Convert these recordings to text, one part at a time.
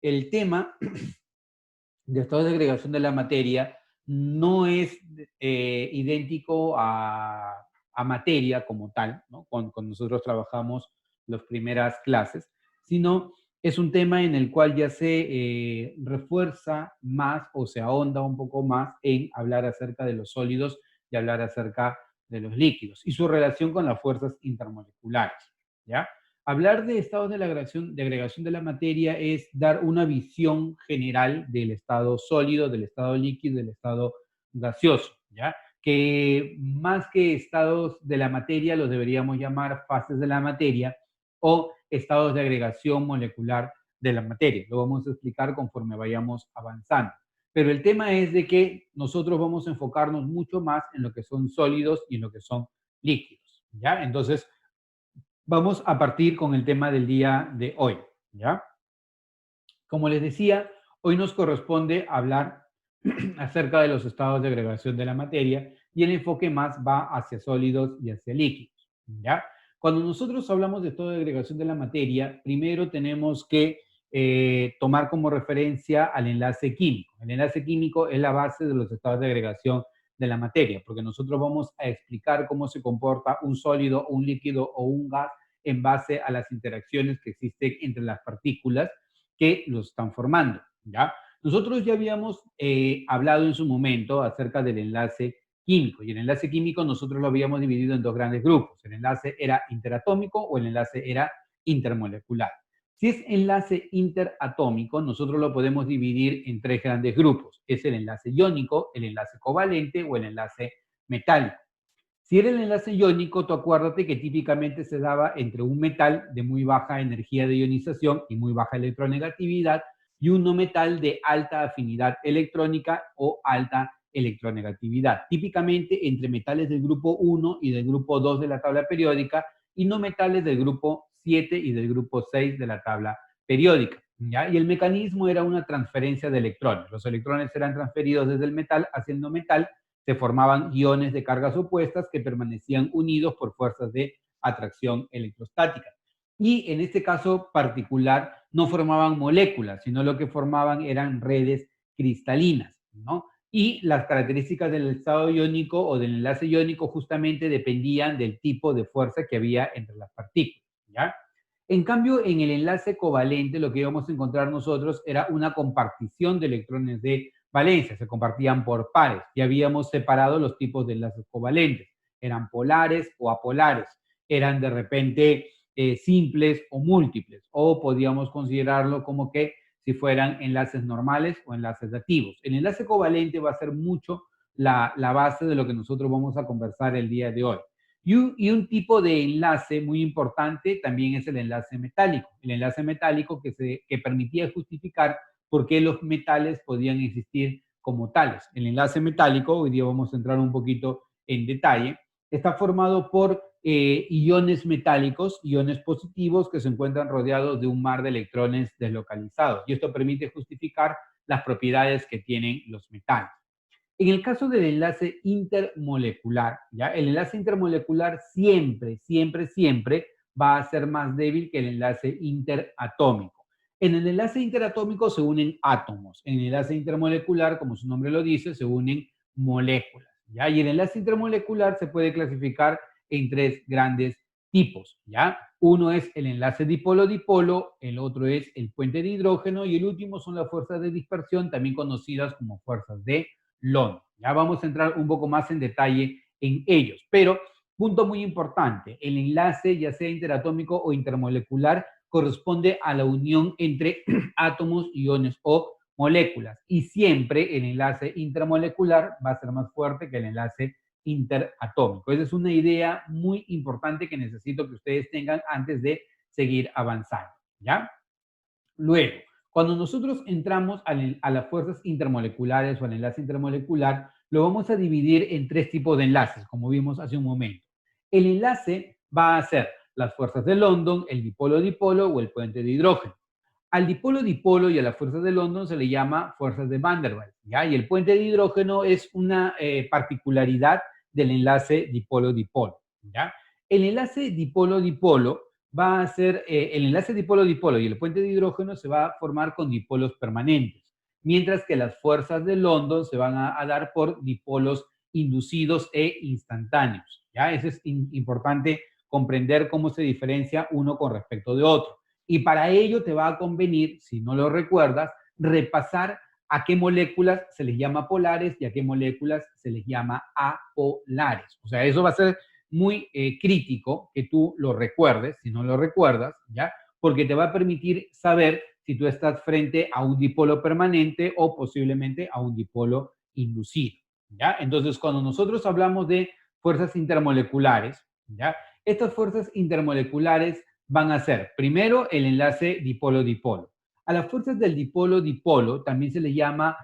el tema de estados de agregación de la materia no es idéntico a materia como tal, ¿no? Cuando nosotros trabajamos las primeras clases, sino es un tema en el cual ya se refuerza más o se ahonda un poco más en hablar acerca de los sólidos y hablar acerca de los líquidos y su relación con las fuerzas intermoleculares, ¿ya? Hablar de estados de agregación de la materia es dar una visión general del estado sólido, del estado líquido, del estado gaseoso, ¿ya? Que más que estados de la materia los deberíamos llamar fases de la materia o estados de agregación molecular de la materia. Lo vamos a explicar conforme vayamos avanzando. Pero el tema es de que nosotros vamos a enfocarnos mucho más en lo que son sólidos y en lo que son líquidos, ¿ya? Entonces, vamos a partir con el tema del día de hoy, ¿ya? Como les decía, hoy nos corresponde hablar acerca de los estados de agregación de la materia y el enfoque más va hacia sólidos y hacia líquidos, ¿ya? Cuando nosotros hablamos de estado de agregación de la materia, primero tenemos que tomar como referencia al enlace químico. El enlace químico es la base de los estados de agregación de la materia, porque nosotros vamos a explicar cómo se comporta un sólido, un líquido o un gas en base a las interacciones que existen entre las partículas que los están formando, ¿ya? Nosotros ya habíamos hablado en su momento acerca del enlace químico, y el enlace químico nosotros lo habíamos dividido en dos grandes grupos. El enlace era interatómico o el enlace era intermolecular. Si es enlace interatómico, nosotros lo podemos dividir en tres grandes grupos. Es el enlace iónico, el enlace covalente o el enlace metálico. Si era el enlace iónico, tú acuérdate que típicamente se daba entre un metal de muy baja energía de ionización y muy baja electronegatividad y un no metal de alta afinidad electrónica o alta electronegatividad. Típicamente entre metales del grupo 1 y del grupo 2 de la tabla periódica y no metales del grupo 7 y del grupo 6 de la tabla periódica, ¿ya? Y el mecanismo era una transferencia de electrones. Los electrones eran transferidos desde el metal hacia el no metal, se formaban iones de cargas opuestas que permanecían unidos por fuerzas de atracción electrostática. Y en este caso particular no formaban moléculas, sino lo que formaban eran redes cristalinas, ¿no? Y las características del estado iónico o del enlace iónico justamente dependían del tipo de fuerza que había entre las partículas, ¿ya? En cambio, en el enlace covalente lo que íbamos a encontrar nosotros era una compartición de electrones de valencia, se compartían por pares. Ya habíamos separado los tipos de enlaces covalentes. Eran polares o apolares, eran de repente simples o múltiples, o podíamos considerarlo como que si fueran enlaces normales o enlaces dativos. El enlace covalente va a ser mucho la base de lo que nosotros vamos a conversar el día de hoy. Y un tipo de enlace muy importante también es el enlace metálico. El enlace metálico que permitía justificar por qué los metales podían existir como tales. El enlace metálico, hoy día vamos a entrar un poquito en detalle, está formado por iones metálicos, iones positivos que se encuentran rodeados de un mar de electrones deslocalizados. Y esto permite justificar las propiedades que tienen los metales. En el caso del enlace intermolecular, ¿ya? El enlace intermolecular siempre va a ser más débil que el enlace interatómico. En el enlace interatómico se unen átomos. En el enlace intermolecular, como su nombre lo dice, se unen moléculas, ¿ya? Y el enlace intermolecular se puede clasificar en tres grandes tipos, ¿ya? Uno es el enlace dipolo-dipolo, el otro es el puente de hidrógeno y el último son las fuerzas de dispersión, también conocidas como fuerzas de London. Ya vamos a entrar un poco más en detalle en ellos, pero punto muy importante, el enlace, ya sea interatómico o intermolecular, corresponde a la unión entre átomos, iones o moléculas. Y siempre el enlace intermolecular va a ser más fuerte que el enlace interatómico. Esa es una idea muy importante que necesito que ustedes tengan antes de seguir avanzando, ¿ya? Luego, cuando nosotros entramos a las fuerzas intermoleculares o al enlace intermolecular, lo vamos a dividir en tres tipos de enlaces, como vimos hace un momento. El enlace va a ser las fuerzas de London, el dipolo-dipolo o el puente de hidrógeno. Al dipolo-dipolo y a las fuerzas de London se le llama fuerzas de Van der Waals, ¿ya? Y el puente de hidrógeno es una particularidad del enlace dipolo-dipolo, ¿ya? El enlace dipolo-dipolo va a ser, el enlace dipolo-dipolo y el puente de hidrógeno se va a formar con dipolos permanentes, mientras que las fuerzas de London se van a dar por dipolos inducidos e instantáneos. ¿Ya? Eso es importante comprender cómo se diferencia uno con respecto de otro. Y para ello te va a convenir, si no lo recuerdas, repasar a qué moléculas se les llama polares y a qué moléculas se les llama apolares. O sea, eso va a ser muy crítico que tú lo recuerdes, si no lo recuerdas, ¿ya? Porque te va a permitir saber si tú estás frente a un dipolo permanente o posiblemente a un dipolo inducido, ¿ya? Entonces, cuando nosotros hablamos de fuerzas intermoleculares, ¿ya? Estas fuerzas intermoleculares van a ser, primero, el enlace dipolo-dipolo. A las fuerzas del dipolo-dipolo también se le llama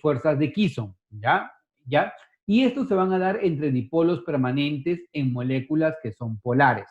fuerzas de Kisson, ¿ya? ¿Ya? Y estos se van a dar entre dipolos permanentes en moléculas que son polares.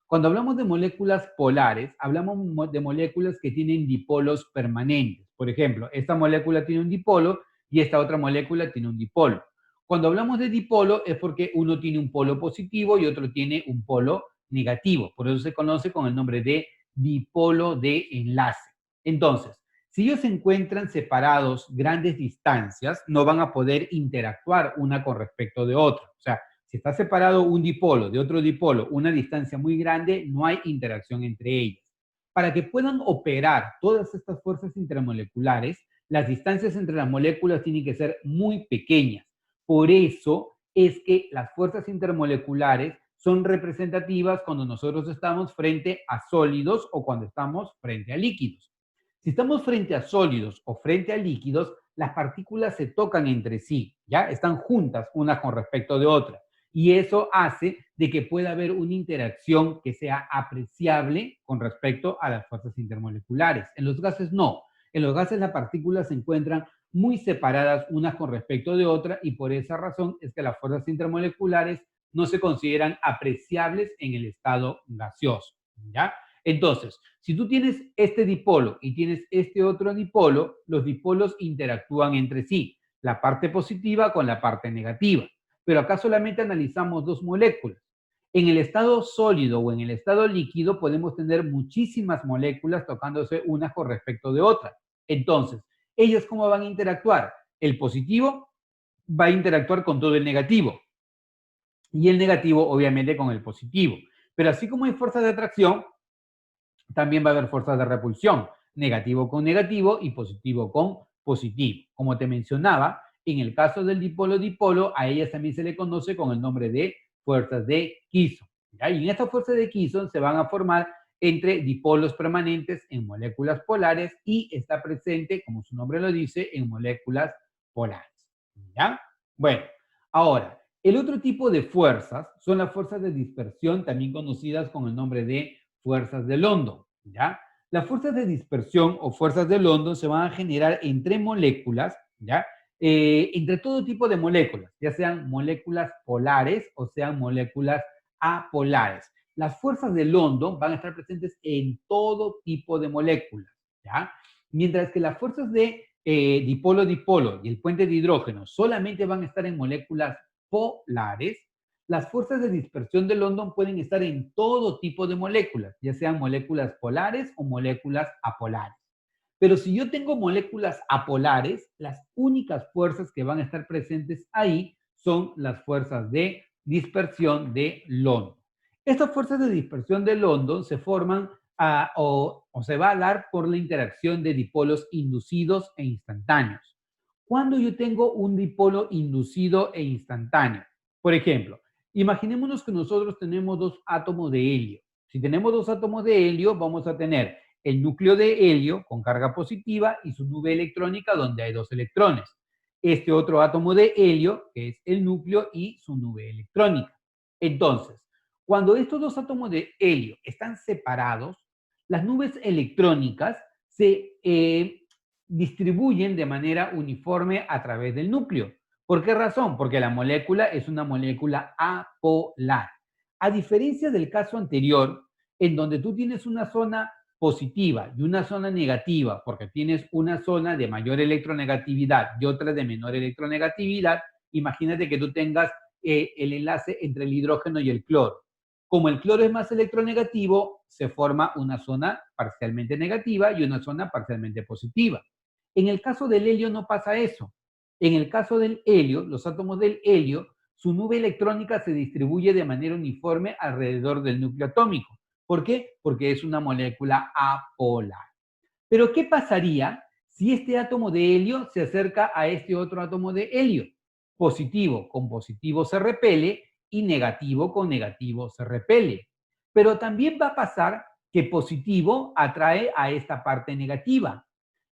Cuando hablamos de moléculas polares, hablamos de moléculas que tienen dipolos permanentes. Por ejemplo, esta molécula tiene un dipolo y esta otra molécula tiene un dipolo. Cuando hablamos de dipolo es porque uno tiene un polo positivo y otro tiene un polo negativo. Por eso se conoce con el nombre de dipolo de enlace. Entonces, si ellos se encuentran separados grandes distancias, no van a poder interactuar una con respecto de otra. O sea, si está separado un dipolo de otro dipolo una distancia muy grande, no hay interacción entre ellas. Para que puedan operar todas estas fuerzas intermoleculares, las distancias entre las moléculas tienen que ser muy pequeñas. Por eso es que las fuerzas intermoleculares son representativas cuando nosotros estamos frente a sólidos o cuando estamos frente a líquidos. Si estamos frente a sólidos o frente a líquidos, las partículas se tocan entre sí, ¿ya? Están juntas unas con respecto de otras. Y eso hace de que pueda haber una interacción que sea apreciable con respecto a las fuerzas intermoleculares. En los gases no. En los gases las partículas se encuentran muy separadas unas con respecto de otras y por esa razón es que las fuerzas intermoleculares no se consideran apreciables en el estado gaseoso, ¿ya? Entonces, si tú tienes este dipolo y tienes este otro dipolo, los dipolos interactúan entre sí, la parte positiva con la parte negativa. Pero acá solamente analizamos dos moléculas. En el estado sólido o en el estado líquido podemos tener muchísimas moléculas tocándose unas con respecto de otras. Entonces, ¿ellas cómo van a interactuar? El positivo va a interactuar con todo el negativo y el negativo obviamente con el positivo. Pero así como hay fuerzas de atracción, también va a haber fuerzas de repulsión, negativo con negativo y positivo con positivo. Como te mencionaba, en el caso del dipolo-dipolo, a ellas también se le conoce con el nombre de fuerzas de Kisson. ¿Ya? Y en estas fuerzas de Kisson se van a formar entre dipolos permanentes en moléculas polares y está presente, como su nombre lo dice, en moléculas polares. ¿Ya? Bueno, ahora, el otro tipo de fuerzas son las fuerzas de dispersión, también conocidas con el nombre de fuerzas de London, ¿ya? Las fuerzas de dispersión o fuerzas de London se van a generar entre moléculas, ¿ya? Entre todo tipo de moléculas, ya sean moléculas polares o sean moléculas apolares. Las fuerzas de London van a estar presentes en todo tipo de moléculas, ¿ya? Mientras que las fuerzas de dipolo-dipolo y el puente de hidrógeno solamente van a estar en moléculas polares, las fuerzas de dispersión de London pueden estar en todo tipo de moléculas, ya sean moléculas polares o moléculas apolares. Pero si yo tengo moléculas apolares, las únicas fuerzas que van a estar presentes ahí son las fuerzas de dispersión de London. Estas fuerzas de dispersión de London se forman o se va a dar por la interacción de dipolos inducidos e instantáneos. Cuando yo tengo un dipolo inducido e instantáneo, por ejemplo, imaginémonos que nosotros tenemos dos átomos de helio. Si tenemos dos átomos de helio, vamos a tener el núcleo de helio con carga positiva y su nube electrónica donde hay dos electrones. Este otro átomo de helio, que es el núcleo y su nube electrónica. Entonces, cuando estos dos átomos de helio están separados, las nubes electrónicas se distribuyen de manera uniforme a través del núcleo. ¿Por qué razón? Porque la molécula es una molécula apolar. A diferencia del caso anterior, en donde tú tienes una zona positiva y una zona negativa, porque tienes una zona de mayor electronegatividad y otra de menor electronegatividad, imagínate que tú tengas el enlace entre el hidrógeno y el cloro. Como el cloro es más electronegativo, se forma una zona parcialmente negativa y una zona parcialmente positiva. En el caso del helio no pasa eso. En el caso del helio, los átomos del helio, su nube electrónica se distribuye de manera uniforme alrededor del núcleo atómico. ¿Por qué? Porque es una molécula apolar. Pero ¿qué pasaría si este átomo de helio se acerca a este otro átomo de helio? Positivo con positivo se repele y negativo con negativo se repele. Pero también va a pasar que positivo atrae a esta parte negativa.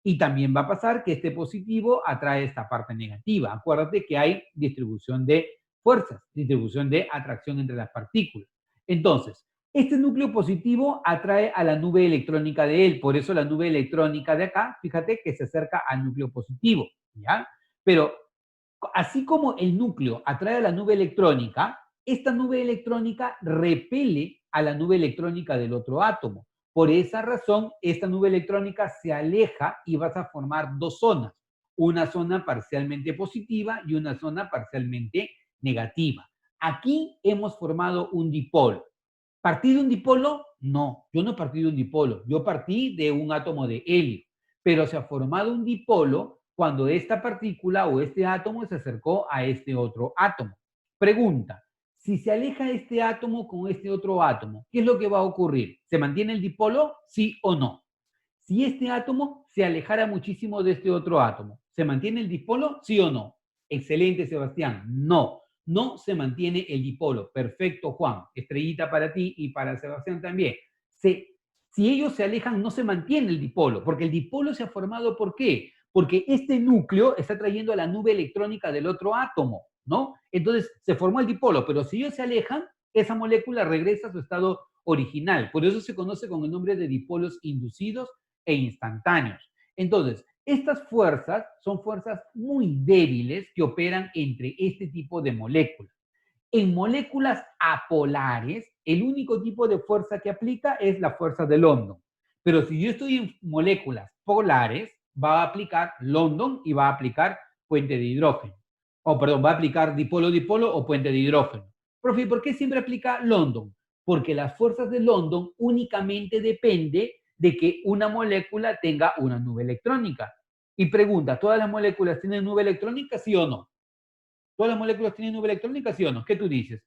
Y también va a pasar que este positivo atrae esta parte negativa. Acuérdate que hay distribución de fuerzas, distribución de atracción entre las partículas. Entonces, este núcleo positivo atrae a la nube electrónica de él, por eso la nube electrónica de acá, fíjate que se acerca al núcleo positivo, ¿ya? Pero así como el núcleo atrae a la nube electrónica, esta nube electrónica repele a la nube electrónica del otro átomo. Por esa razón, esta nube electrónica se aleja y vas a formar dos zonas, una zona parcialmente positiva y una zona parcialmente negativa. Aquí hemos formado un dipolo. ¿Partí de un dipolo? No, yo no partí de un dipolo, yo partí de un átomo de helio, pero se ha formado un dipolo cuando esta partícula o este átomo se acercó a este otro átomo. Pregunta, si se aleja este átomo con este otro átomo, ¿qué es lo que va a ocurrir? ¿Se mantiene el dipolo? ¿Sí o no? Si este átomo se alejara muchísimo de este otro átomo, ¿se mantiene el dipolo? ¿Sí o no? Excelente, Sebastián. No, no se mantiene el dipolo. Perfecto, Juan. Estrellita para ti y para Sebastián también. Si ellos se alejan, no se mantiene el dipolo, porque el dipolo se ha formado, ¿por qué? Porque este núcleo está trayendo a la nube electrónica del otro átomo, ¿no? Entonces, se formó el dipolo, pero si ellos se alejan, esa molécula regresa a su estado original. Por eso se conoce con el nombre de dipolos inducidos e instantáneos. Entonces, estas fuerzas son fuerzas muy débiles que operan entre este tipo de moléculas. En moléculas apolares, el único tipo de fuerza que aplica es la fuerza de London. Pero si yo estoy en moléculas polares, va a aplicar London y va a aplicar puente de hidrógeno. O perdón, va a aplicar dipolo-dipolo o puente de hidrógeno. Profe, ¿por qué siempre aplica London? Porque las fuerzas de London únicamente depende de que una molécula tenga una nube electrónica. Y pregunta, ¿todas las moléculas tienen nube electrónica, sí o no? ¿Todas las moléculas tienen nube electrónica, sí o no? ¿Qué tú dices?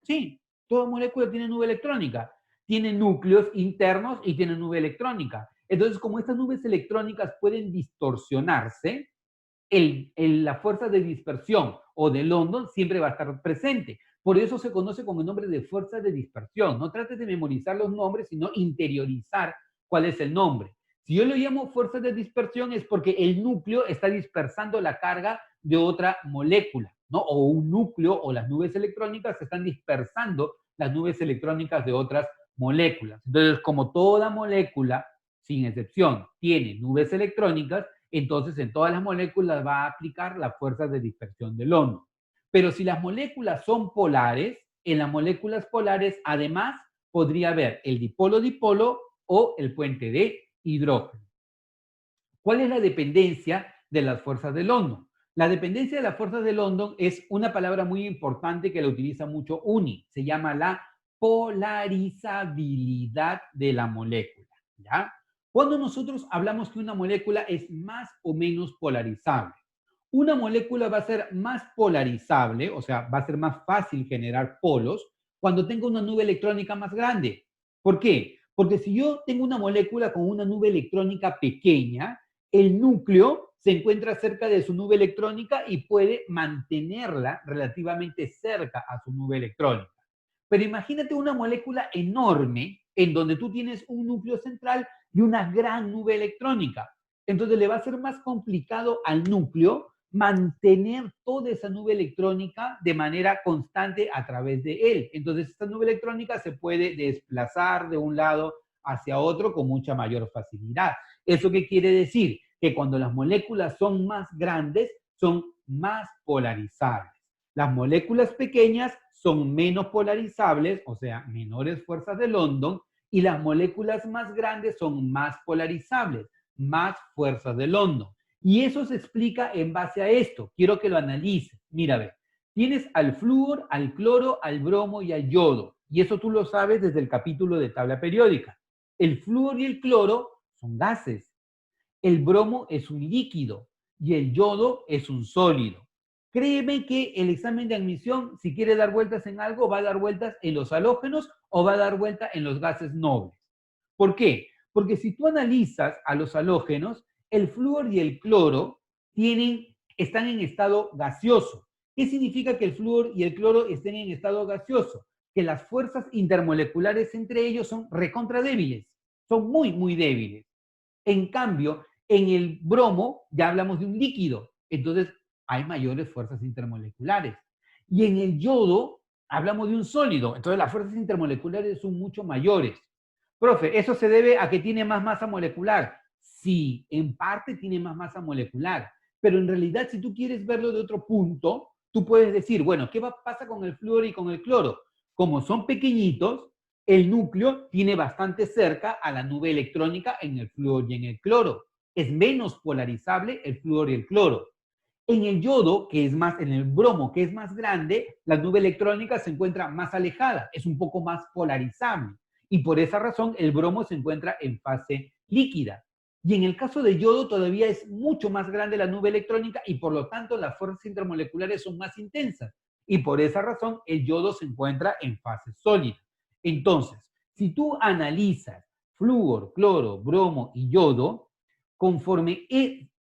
Sí, toda molécula tiene nube electrónica. Tiene núcleos internos y tiene nube electrónica. Entonces, como estas nubes electrónicas pueden distorsionarse, la fuerza de dispersión o de London siempre va a estar presente. Por eso se conoce con el nombre de fuerza de dispersión. No trates de memorizar los nombres, sino interiorizar cuál es el nombre. Si yo lo llamo fuerza de dispersión es porque el núcleo está dispersando la carga de otra molécula, ¿no? O un núcleo o las nubes electrónicas están dispersando las nubes electrónicas de otras moléculas. Entonces, como toda molécula, sin excepción, tiene nubes electrónicas, entonces en todas las moléculas va a aplicar la fuerza de dispersión de London. Pero si las moléculas son polares, en las moléculas polares además podría haber el dipolo-dipolo o el puente de hidrógeno. ¿Cuál es la dependencia de las fuerzas de London? La dependencia de las fuerzas de London es una palabra muy importante que la utiliza mucho UNI. Se llama la polarizabilidad de la molécula, ¿ya? Cuando nosotros hablamos que una molécula es más o menos polarizable, una molécula va a ser más polarizable, o sea, va a ser más fácil generar polos cuando tenga una nube electrónica más grande. ¿Por qué? Porque si yo tengo una molécula con una nube electrónica pequeña, el núcleo se encuentra cerca de su nube electrónica y puede mantenerla relativamente cerca a su nube electrónica. Pero imagínate una molécula enorme en donde tú tienes un núcleo central y una gran nube electrónica. Entonces le va a ser más complicado al núcleo mantener toda esa nube electrónica de manera constante a través de él. Entonces esta nube electrónica se puede desplazar de un lado hacia otro con mucha mayor facilidad. ¿Eso qué quiere decir? Que cuando las moléculas son más grandes, son más polarizables. Las moléculas pequeñas son menos polarizables, o sea, menores fuerzas de London, y las moléculas más grandes son más polarizables, más fuerzas de London. Y eso se explica en base a esto. Quiero que lo analices. Mira, a ver, tienes al flúor, al cloro, al bromo y al yodo. Y eso tú lo sabes desde el capítulo de tabla periódica. El flúor y el cloro son gases. El bromo es un líquido y el yodo es un sólido. Créeme que el examen de admisión, si quiere dar vueltas en algo, va a dar vueltas en los halógenos o va a dar vuelta en los gases nobles. ¿Por qué? Porque si tú analizas a los halógenos, el flúor y el cloro están en estado gaseoso. ¿Qué significa que el flúor y el cloro estén en estado gaseoso? Que las fuerzas intermoleculares entre ellos son recontra débiles, son muy, muy débiles. En cambio, en el bromo ya hablamos de un líquido, entonces hay mayores fuerzas intermoleculares. Y en el yodo hablamos de un sólido, entonces las fuerzas intermoleculares son mucho mayores. Profe, ¿eso se debe a que tiene más masa molecular? Sí, en parte tiene más masa molecular, pero en realidad si tú quieres verlo de otro punto, tú puedes decir, bueno, ¿qué pasa con el flúor y con el cloro? Como son pequeñitos, el núcleo tiene bastante cerca a la nube electrónica en el flúor y en el cloro. Es menos polarizable el flúor y el cloro. En el yodo, en el bromo, que es más grande, la nube electrónica se encuentra más alejada, es un poco más polarizable. Y por esa razón el bromo se encuentra en fase líquida. Y en el caso de yodo todavía es mucho más grande la nube electrónica y por lo tanto las fuerzas intermoleculares son más intensas. Y por esa razón el yodo se encuentra en fase sólida. Entonces, si tú analizas flúor, cloro, bromo y yodo, conforme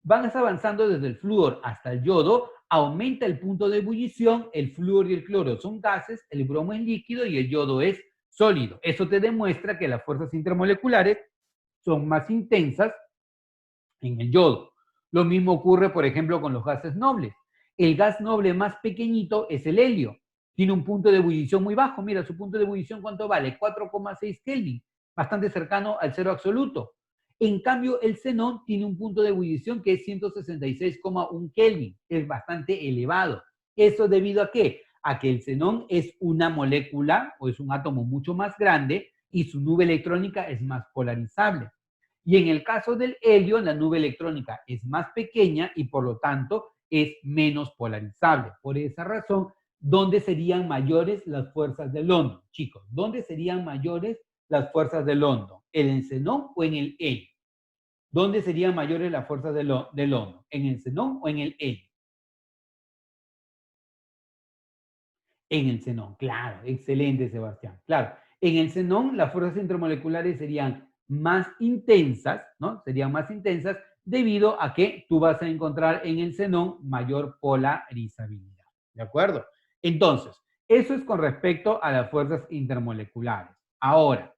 van avanzando desde el flúor hasta el yodo, aumenta el punto de ebullición, el flúor y el cloro son gases, el bromo es líquido y el yodo es sólido. Eso te demuestra que las fuerzas intermoleculares son más intensas en el yodo. Lo mismo ocurre, por ejemplo, con los gases nobles. El gas noble más pequeñito es el helio. Tiene un punto de ebullición muy bajo. Mira, su punto de ebullición, ¿cuánto vale? 4,6 Kelvin, bastante cercano al cero absoluto. En cambio, el xenón tiene un punto de ebullición que es 166,1 Kelvin. Es bastante elevado. ¿Eso debido a qué? A que el xenón es una molécula o es un átomo mucho más grande y su nube electrónica es más polarizable. Y en el caso del helio, la nube electrónica es más pequeña y por lo tanto es menos polarizable. Por esa razón, ¿dónde serían mayores las fuerzas de London? Chicos, ¿dónde serían mayores las fuerzas de London? ¿En el xenón o en el helio? ¿Dónde serían mayores las fuerzas de London? ¿En el xenón o en el helio? En el xenón, claro, excelente, Sebastián. Claro, en el xenón las fuerzas intermoleculares serían más intensas, ¿no? Serían más intensas debido a que tú vas a encontrar en el xenón mayor polarizabilidad. ¿De acuerdo? Entonces, eso es con respecto a las fuerzas intermoleculares. Ahora,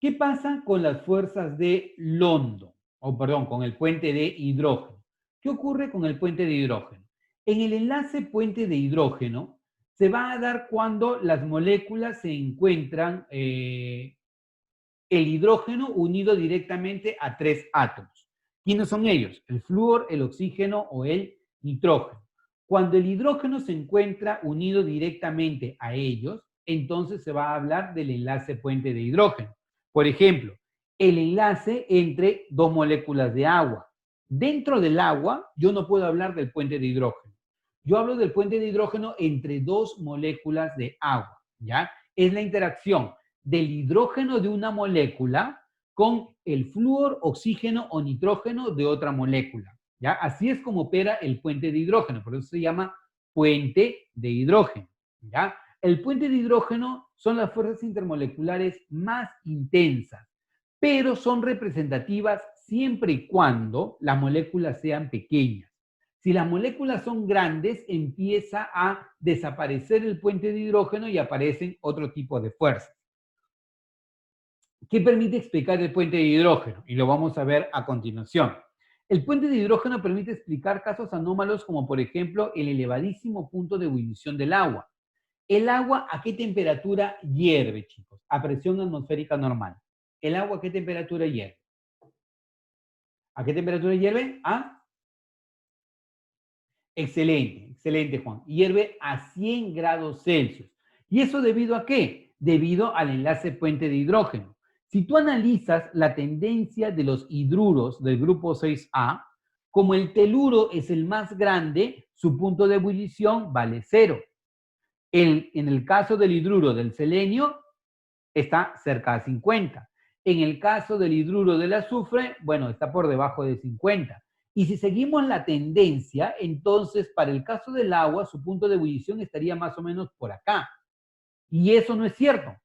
¿qué pasa con las fuerzas de London? O perdón, con el puente de hidrógeno. ¿Qué ocurre con el puente de hidrógeno? En el enlace puente de hidrógeno se va a dar cuando las moléculas se encuentran el hidrógeno unido directamente a tres átomos. ¿Quiénes son ellos? El flúor, el oxígeno o el nitrógeno. Cuando el hidrógeno se encuentra unido directamente a ellos, entonces se va a hablar del enlace puente de hidrógeno. Por ejemplo, el enlace entre dos moléculas de agua. Dentro del agua, yo no puedo hablar del puente de hidrógeno. Yo hablo del puente de hidrógeno entre dos moléculas de agua, ¿ya? Es la interacción del hidrógeno de una molécula con el flúor, oxígeno o nitrógeno de otra molécula, ¿ya? Así es como opera el puente de hidrógeno, por eso se llama puente de hidrógeno, ¿ya? El puente de hidrógeno son las fuerzas intermoleculares más intensas, pero son representativas siempre y cuando las moléculas sean pequeñas. Si las moléculas son grandes, empieza a desaparecer el puente de hidrógeno y aparecen otro tipo de fuerzas. ¿Qué permite explicar el puente de hidrógeno? Y lo vamos a ver a continuación. El puente de hidrógeno permite explicar casos anómalos como por ejemplo el elevadísimo punto de ebullición del agua. ¿El agua a qué temperatura hierve, chicos? A presión atmosférica normal. ¿El agua a qué temperatura hierve? ¿A qué temperatura hierve? ¿A? Excelente, excelente, Juan. Hierve a 100 grados Celsius. ¿Y eso debido a qué? Debido al enlace puente de hidrógeno. Si tú analizas la tendencia de los hidruros del grupo 6A, como el teluro es el más grande, su punto de ebullición vale 0. En el caso del hidruro del selenio, está cerca de 50. En el caso del hidruro del azufre, bueno, está por debajo de 50. Y si seguimos la tendencia, entonces para el caso del agua, su punto de ebullición estaría más o menos por acá. Y eso no es cierto,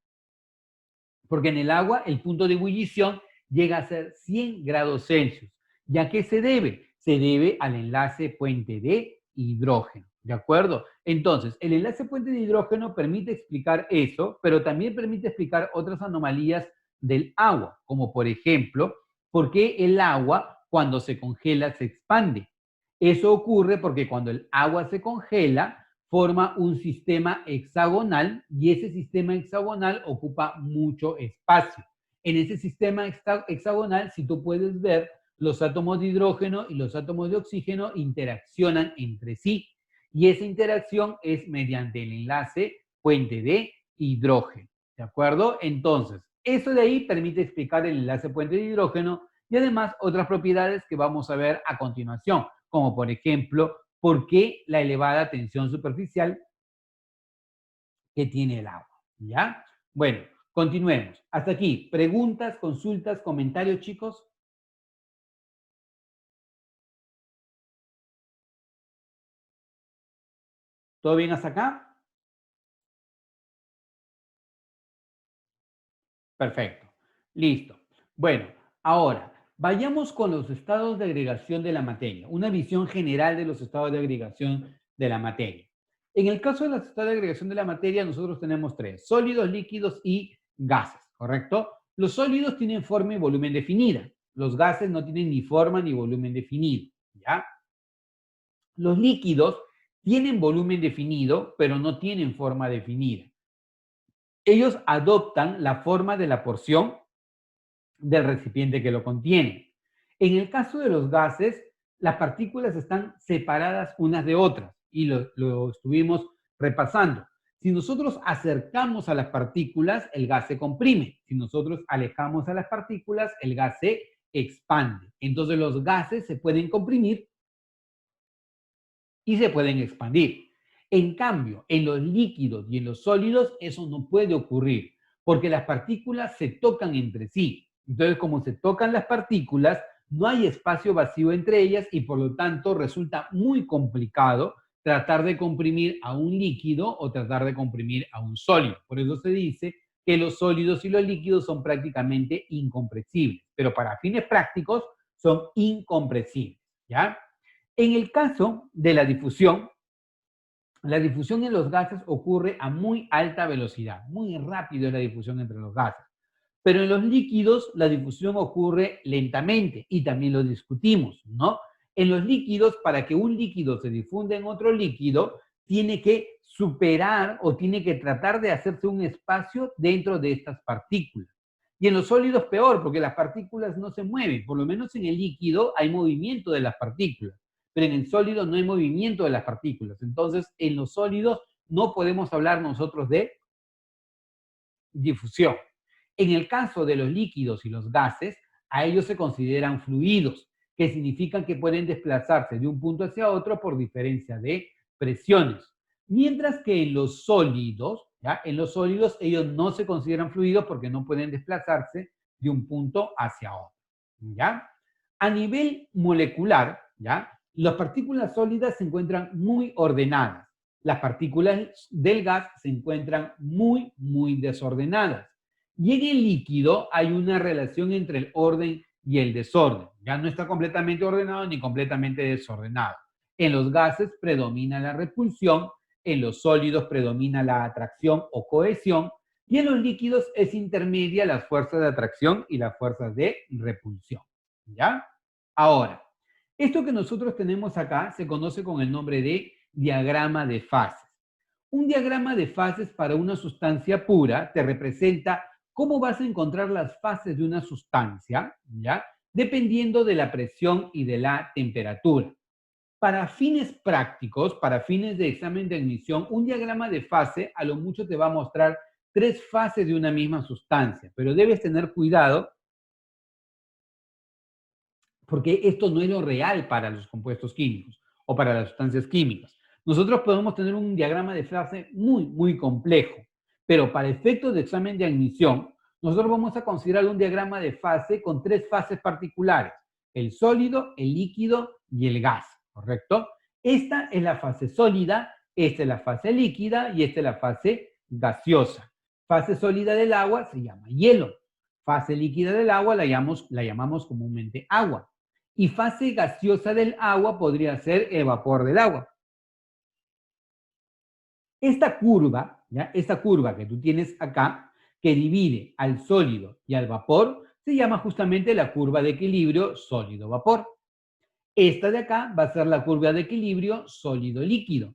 porque en el agua el punto de ebullición llega a ser 100 grados Celsius. ¿Y a qué se debe? Se debe al enlace puente de hidrógeno, ¿de acuerdo? Entonces, el enlace puente de hidrógeno permite explicar eso, pero también permite explicar otras anomalías del agua, como por ejemplo, por qué el agua cuando se congela se expande. Eso ocurre porque cuando el agua se congela, forma un sistema hexagonal y ese sistema hexagonal ocupa mucho espacio. En ese sistema hexagonal, si tú puedes ver, los átomos de hidrógeno y los átomos de oxígeno interaccionan entre sí. Y esa interacción es mediante el enlace puente de hidrógeno. ¿De acuerdo? Entonces, eso de ahí permite explicar el enlace puente de hidrógeno y además otras propiedades que vamos a ver a continuación, como por ejemplo, por qué la elevada tensión superficial que tiene el agua. ¿Ya? Bueno, continuemos. Hasta aquí, preguntas, consultas, comentarios, chicos. ¿Todo bien hasta acá? Perfecto. Listo. Bueno, ahora vayamos con los estados de agregación de la materia, una visión general de los estados de agregación de la materia. En el caso de los estados de agregación de la materia, nosotros tenemos tres: sólidos, líquidos y gases, ¿correcto? Los sólidos tienen forma y volumen definida. Los gases no tienen ni forma ni volumen definido, ¿ya? Los líquidos tienen volumen definido, pero no tienen forma definida. Ellos adoptan la forma de la porción del recipiente que lo contiene. En el caso de los gases, las partículas están separadas unas de otras y lo estuvimos repasando. Si nosotros acercamos a las partículas, el gas se comprime. Si nosotros alejamos a las partículas, el gas se expande. Entonces los gases se pueden comprimir y se pueden expandir. En cambio, en los líquidos y en los sólidos eso no puede ocurrir porque las partículas se tocan entre sí. Entonces, como se tocan las partículas, no hay espacio vacío entre ellas y por lo tanto resulta muy complicado tratar de comprimir a un líquido o tratar de comprimir a un sólido. Por eso se dice que los sólidos y los líquidos son prácticamente incompresibles, pero para fines prácticos son incompresibles, ¿ya? En el caso de la difusión en los gases ocurre a muy alta velocidad, muy rápido es la difusión entre los gases. Pero en los líquidos la difusión ocurre lentamente y también lo discutimos, ¿no? En los líquidos, para que un líquido se difunda en otro líquido, tiene que superar o tiene que tratar de hacerse un espacio dentro de estas partículas. Y en los sólidos peor, porque las partículas no se mueven. Por lo menos en el líquido hay movimiento de las partículas, pero en el sólido no hay movimiento de las partículas. Entonces, en los sólidos no podemos hablar nosotros de difusión. En el caso de los líquidos y los gases, a ellos se consideran fluidos, que significan que pueden desplazarse de un punto hacia otro por diferencia de presiones. Mientras que en los sólidos, ¿ya? En los sólidos ellos no se consideran fluidos porque no pueden desplazarse de un punto hacia otro, ¿ya? A nivel molecular, ¿ya? Las partículas sólidas se encuentran muy ordenadas. Las partículas del gas se encuentran muy desordenadas. Y en el líquido hay una relación entre el orden y el desorden. Ya no está completamente ordenado ni completamente desordenado. En los gases predomina la repulsión, en los sólidos predomina la atracción o cohesión, y en los líquidos es intermedia las fuerzas de atracción y las fuerzas de repulsión. ¿Ya? Ahora, esto que nosotros tenemos acá se conoce con el nombre de diagrama de fases. Un diagrama de fases para una sustancia pura te representa cómo vas a encontrar las fases de una sustancia, ¿ya? Dependiendo de la presión y de la temperatura. Para fines prácticos, para fines de examen de admisión, un diagrama de fase a lo mucho te va a mostrar 3 fases de una misma sustancia, pero debes tener cuidado porque esto no es lo real para los compuestos químicos o para las sustancias químicas. nosotros podemos tener un diagrama de fase muy, muy complejo, pero para efectos de examen de admisión, nosotros vamos a considerar un diagrama de fase con 3 fases particulares: el sólido, el líquido y el gas, ¿correcto? Esta es la fase sólida, esta es la fase líquida y esta es la fase gaseosa. Fase sólida del agua se llama hielo. Fase líquida del agua la llamamos comúnmente agua. Y fase gaseosa del agua podría ser el vapor del agua. Esta curva, ¿ya? Esta curva que tú tienes acá, que divide al sólido y al vapor, se llama justamente la curva de equilibrio sólido-vapor. Esta de acá va a ser la curva de equilibrio sólido-líquido.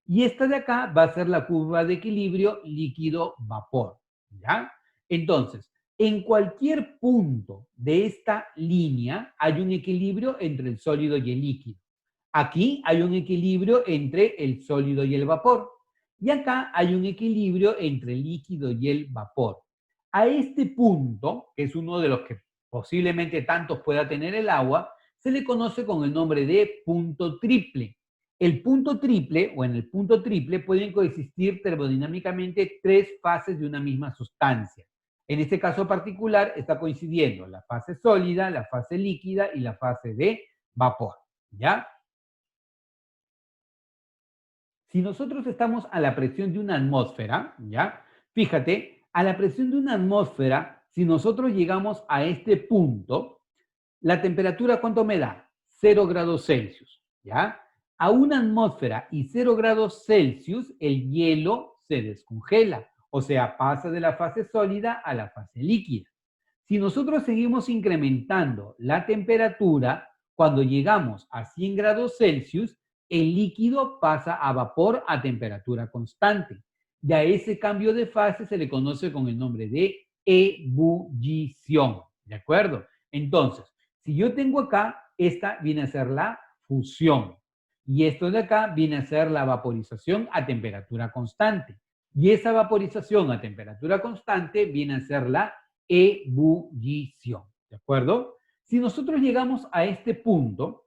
Y esta de acá va a ser la curva de equilibrio líquido-vapor, ¿ya? Entonces, en cualquier punto de esta línea hay un equilibrio entre el sólido y el líquido. Aquí hay un equilibrio entre el sólido y el vapor. Y acá hay un equilibrio entre el líquido y el vapor. A este punto, que es uno de los que posiblemente tantos pueda tener el agua, se le conoce con el nombre de punto triple. El punto triple, o en el punto triple, pueden coexistir termodinámicamente 3 fases de una misma sustancia. En este caso particular está coincidiendo la fase sólida, la fase líquida y la fase de vapor, ¿ya? Si nosotros estamos a la presión de una atmósfera, ¿ya? Fíjate, a la presión de una atmósfera, si nosotros llegamos a este punto, la temperatura, ¿cuánto me da? 0 grados Celsius, ¿ya? A una atmósfera y 0 grados Celsius, el hielo se descongela, o sea, pasa de la fase sólida a la fase líquida. Si nosotros seguimos incrementando la temperatura, cuando llegamos a 100 grados Celsius, el líquido pasa a vapor a temperatura constante. Y a ese cambio de fase se le conoce con el nombre de ebullición, ¿de acuerdo? Entonces, si yo tengo acá, esta viene a ser la fusión. Y esto de acá viene a ser la vaporización a temperatura constante. Y esa vaporización a temperatura constante viene a ser la ebullición, ¿de acuerdo? Si nosotros llegamos a este punto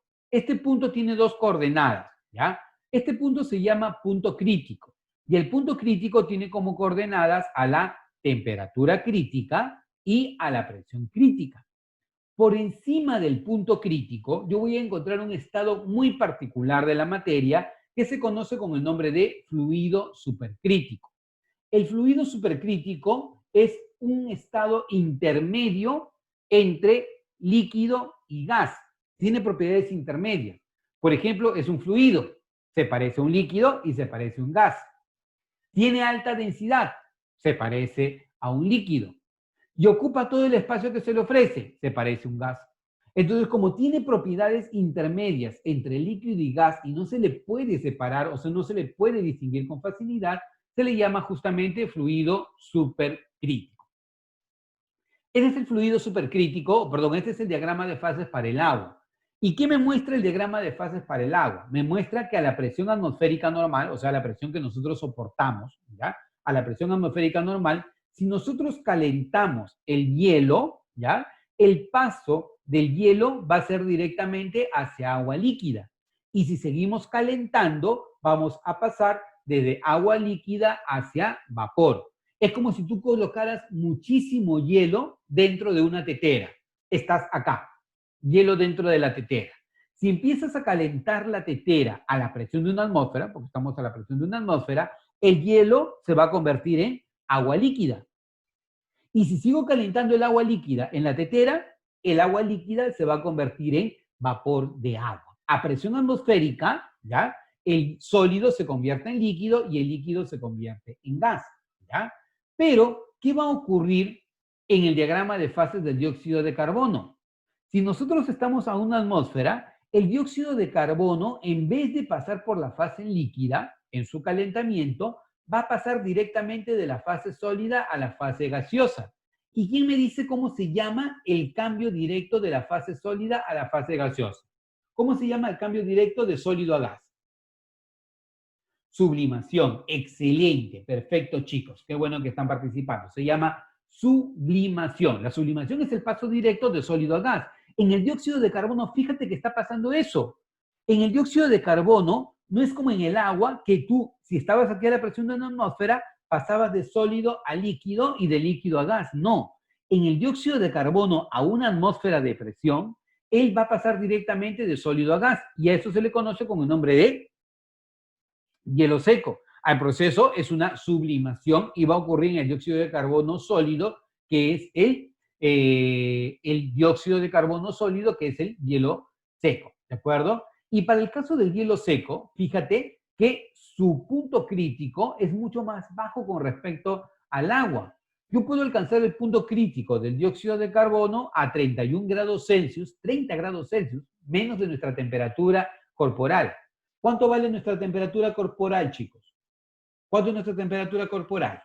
tiene 2 coordenadas, ¿ya? Este punto se llama punto crítico, y el punto crítico tiene como coordenadas a la temperatura crítica y a la presión crítica. Por encima del punto crítico, yo voy a encontrar un estado muy particular de la materia que se conoce con el nombre de fluido supercrítico. El fluido supercrítico es un estado intermedio entre líquido y gas. Tiene propiedades intermedias. Por ejemplo, es un fluido. Se parece a un líquido y se parece a un gas. Tiene alta densidad. Se parece a un líquido. Y ocupa todo el espacio que se le ofrece. Se parece a un gas. Entonces, como tiene propiedades intermedias entre líquido y gas y no se le puede separar, o sea, no se le puede distinguir con facilidad, se le llama justamente fluido supercrítico. Este es el fluido supercrítico, perdón, este es el diagrama de fases para el agua. ¿Y qué me muestra el diagrama de fases para el agua? Me muestra que a la presión atmosférica normal, o sea, la presión que nosotros soportamos, ¿ya? A la presión atmosférica normal, si nosotros calentamos el hielo, ¿ya? El paso del hielo va a ser directamente hacia agua líquida. Y si seguimos calentando, vamos a pasar desde agua líquida hacia vapor. Es como si tú colocaras muchísimo hielo dentro de una tetera. Estás acá, hielo dentro de la tetera. Si empiezas a calentar la tetera a la presión de una atmósfera, porque estamos a la presión de una atmósfera, el hielo se va a convertir en agua líquida. Y si sigo calentando el agua líquida en la tetera, el agua líquida se va a convertir en vapor de agua. A presión atmosférica, ¿ya? El sólido se convierte en líquido y el líquido se convierte en gas, ¿ya? Pero, ¿qué va a ocurrir en el diagrama de fases del dióxido de carbono? Si nosotros estamos a una atmósfera, el dióxido de carbono, en vez de pasar por la fase líquida, en su calentamiento, va a pasar directamente de la fase sólida a la fase gaseosa. ¿Y quién me dice cómo se llama el cambio directo de la fase sólida a la fase gaseosa? ¿Cómo se llama el cambio directo de sólido a gas? Sublimación. Excelente. Perfecto, chicos. Qué bueno que están participando. Se llama sublimación. La sublimación es el paso directo de sólido a gas. En el dióxido de carbono, fíjate que está pasando eso. En el dióxido de carbono, No es como en el agua, que tú, si estabas aquí a la presión de una atmósfera, pasabas de sólido a líquido y de líquido a gas. No. En el dióxido de carbono a una atmósfera de presión, él va a pasar directamente de sólido a gas. Y a eso se le conoce con el nombre de hielo seco. Al proceso es una sublimación y va a ocurrir en el dióxido de carbono sólido, que es el dióxido de carbono sólido, que es el hielo seco, ¿de acuerdo? Y para el caso del hielo seco, fíjate que su punto crítico es mucho más bajo con respecto al agua. Yo puedo alcanzar el punto crítico del dióxido de carbono a 31 grados Celsius, 30 grados Celsius, menos de nuestra temperatura corporal. ¿Cuánto vale nuestra temperatura corporal, chicos? ¿Cuánto es nuestra temperatura corporal?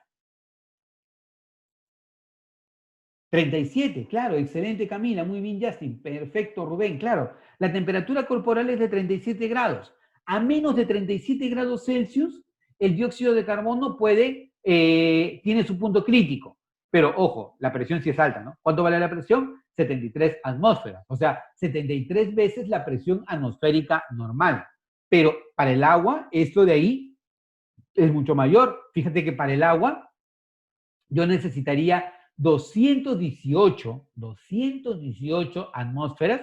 37, claro, excelente Camila, muy bien Justin, perfecto Rubén, claro. La temperatura corporal es de 37 grados. A menos de 37 grados Celsius, el dióxido de carbono tiene su punto crítico. Pero ojo, la presión sí es alta, ¿no? ¿Cuánto vale la presión? 73 atmósferas, o sea, 73 veces la presión atmosférica normal. Pero para el agua, esto de ahí es mucho mayor. Fíjate que para el agua yo necesitaría 218 atmósferas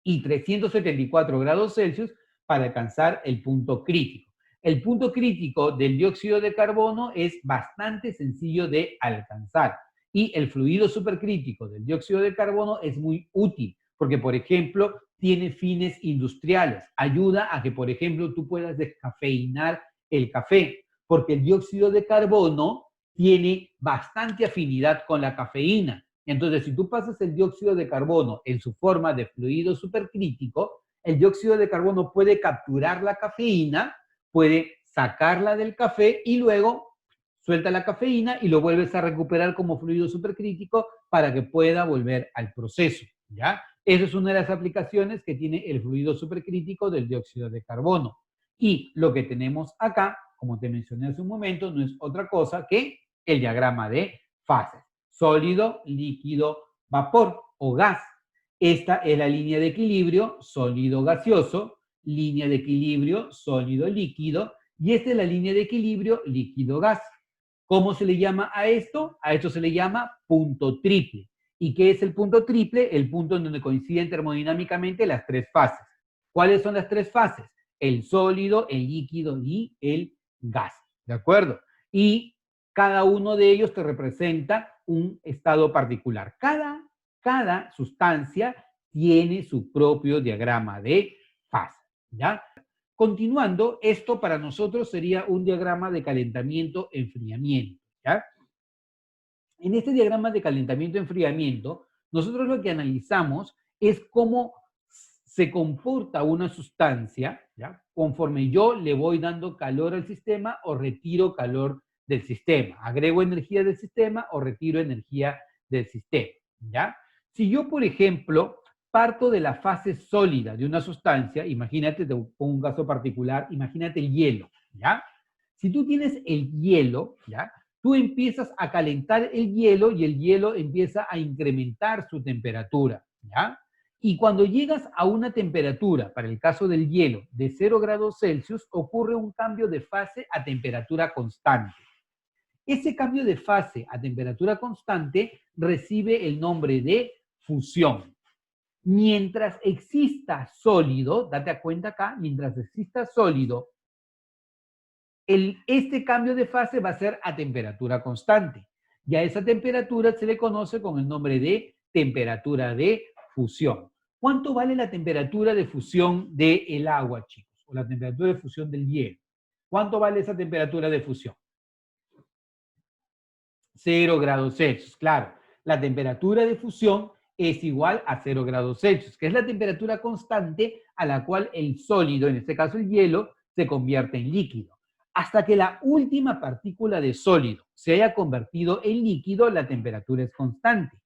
y 374 grados Celsius para alcanzar el punto crítico. El punto crítico del dióxido de carbono es bastante sencillo de alcanzar y el fluido supercrítico del dióxido de carbono es muy útil porque, por ejemplo, tiene fines industriales. Ayuda a que, por ejemplo, tú puedas descafeinar el café, porque el dióxido de carbono tiene bastante afinidad con la cafeína. Entonces, si tú pasas el dióxido de carbono en su forma de fluido supercrítico, el dióxido de carbono puede capturar la cafeína, puede sacarla del café y luego suelta la cafeína y lo vuelves a recuperar como fluido supercrítico para que pueda volver al proceso, ¿ya? Esa es una de las aplicaciones que tiene el fluido supercrítico del dióxido de carbono. Y lo que tenemos acá, como te mencioné hace un momento, no es otra cosa que el diagrama de fases. Sólido, líquido, vapor o gas. Esta es la línea de equilibrio sólido gaseoso, línea de equilibrio sólido líquido, y esta es la línea de equilibrio líquido gas. ¿Cómo se le llama a esto? A esto se le llama punto triple. ¿Y qué es el punto triple? El punto en donde coinciden termodinámicamente las tres fases. ¿Cuáles son las tres fases? El sólido, el líquido y el gas. ¿De acuerdo? Y cada uno de ellos te representa un estado particular. Cada sustancia tiene su propio diagrama de fase. ¿Ya? Continuando, esto para nosotros sería un diagrama de calentamiento-enfriamiento. ¿Ya? En este diagrama de calentamiento-enfriamiento, nosotros lo que analizamos es cómo se comporta una sustancia, ¿ya? Conforme yo le voy dando calor al sistema o retiro calor del sistema. Agrego energía del sistema o retiro energía del sistema, ¿ya? Si yo, por ejemplo, parto de la fase sólida de una sustancia, imagínate, te pongo un caso particular, imagínate el hielo, ¿ya? Si tú tienes el hielo, ¿ya? Tú empiezas a calentar el hielo y el hielo empieza a incrementar su temperatura, ¿ya? Y cuando llegas a una temperatura, para el caso del hielo, de 0 grados Celsius, ocurre un cambio de fase a temperatura constante. Ese cambio de fase a temperatura constante recibe el nombre de fusión. Mientras exista sólido, date cuenta acá, mientras exista sólido, este cambio de fase va a ser a temperatura constante. Y a esa temperatura se le conoce con el nombre de temperatura de fusión. ¿Cuánto vale la temperatura de fusión del agua, chicos? O la temperatura de fusión del hielo. ¿Cuánto vale esa temperatura de fusión? 0 grados Celsius, claro. La temperatura de fusión es igual a 0 grados Celsius, que es la temperatura constante a la cual el sólido, en este caso el hielo, se convierte en líquido. Hasta que la última partícula de sólido se haya convertido en líquido, la temperatura es constante.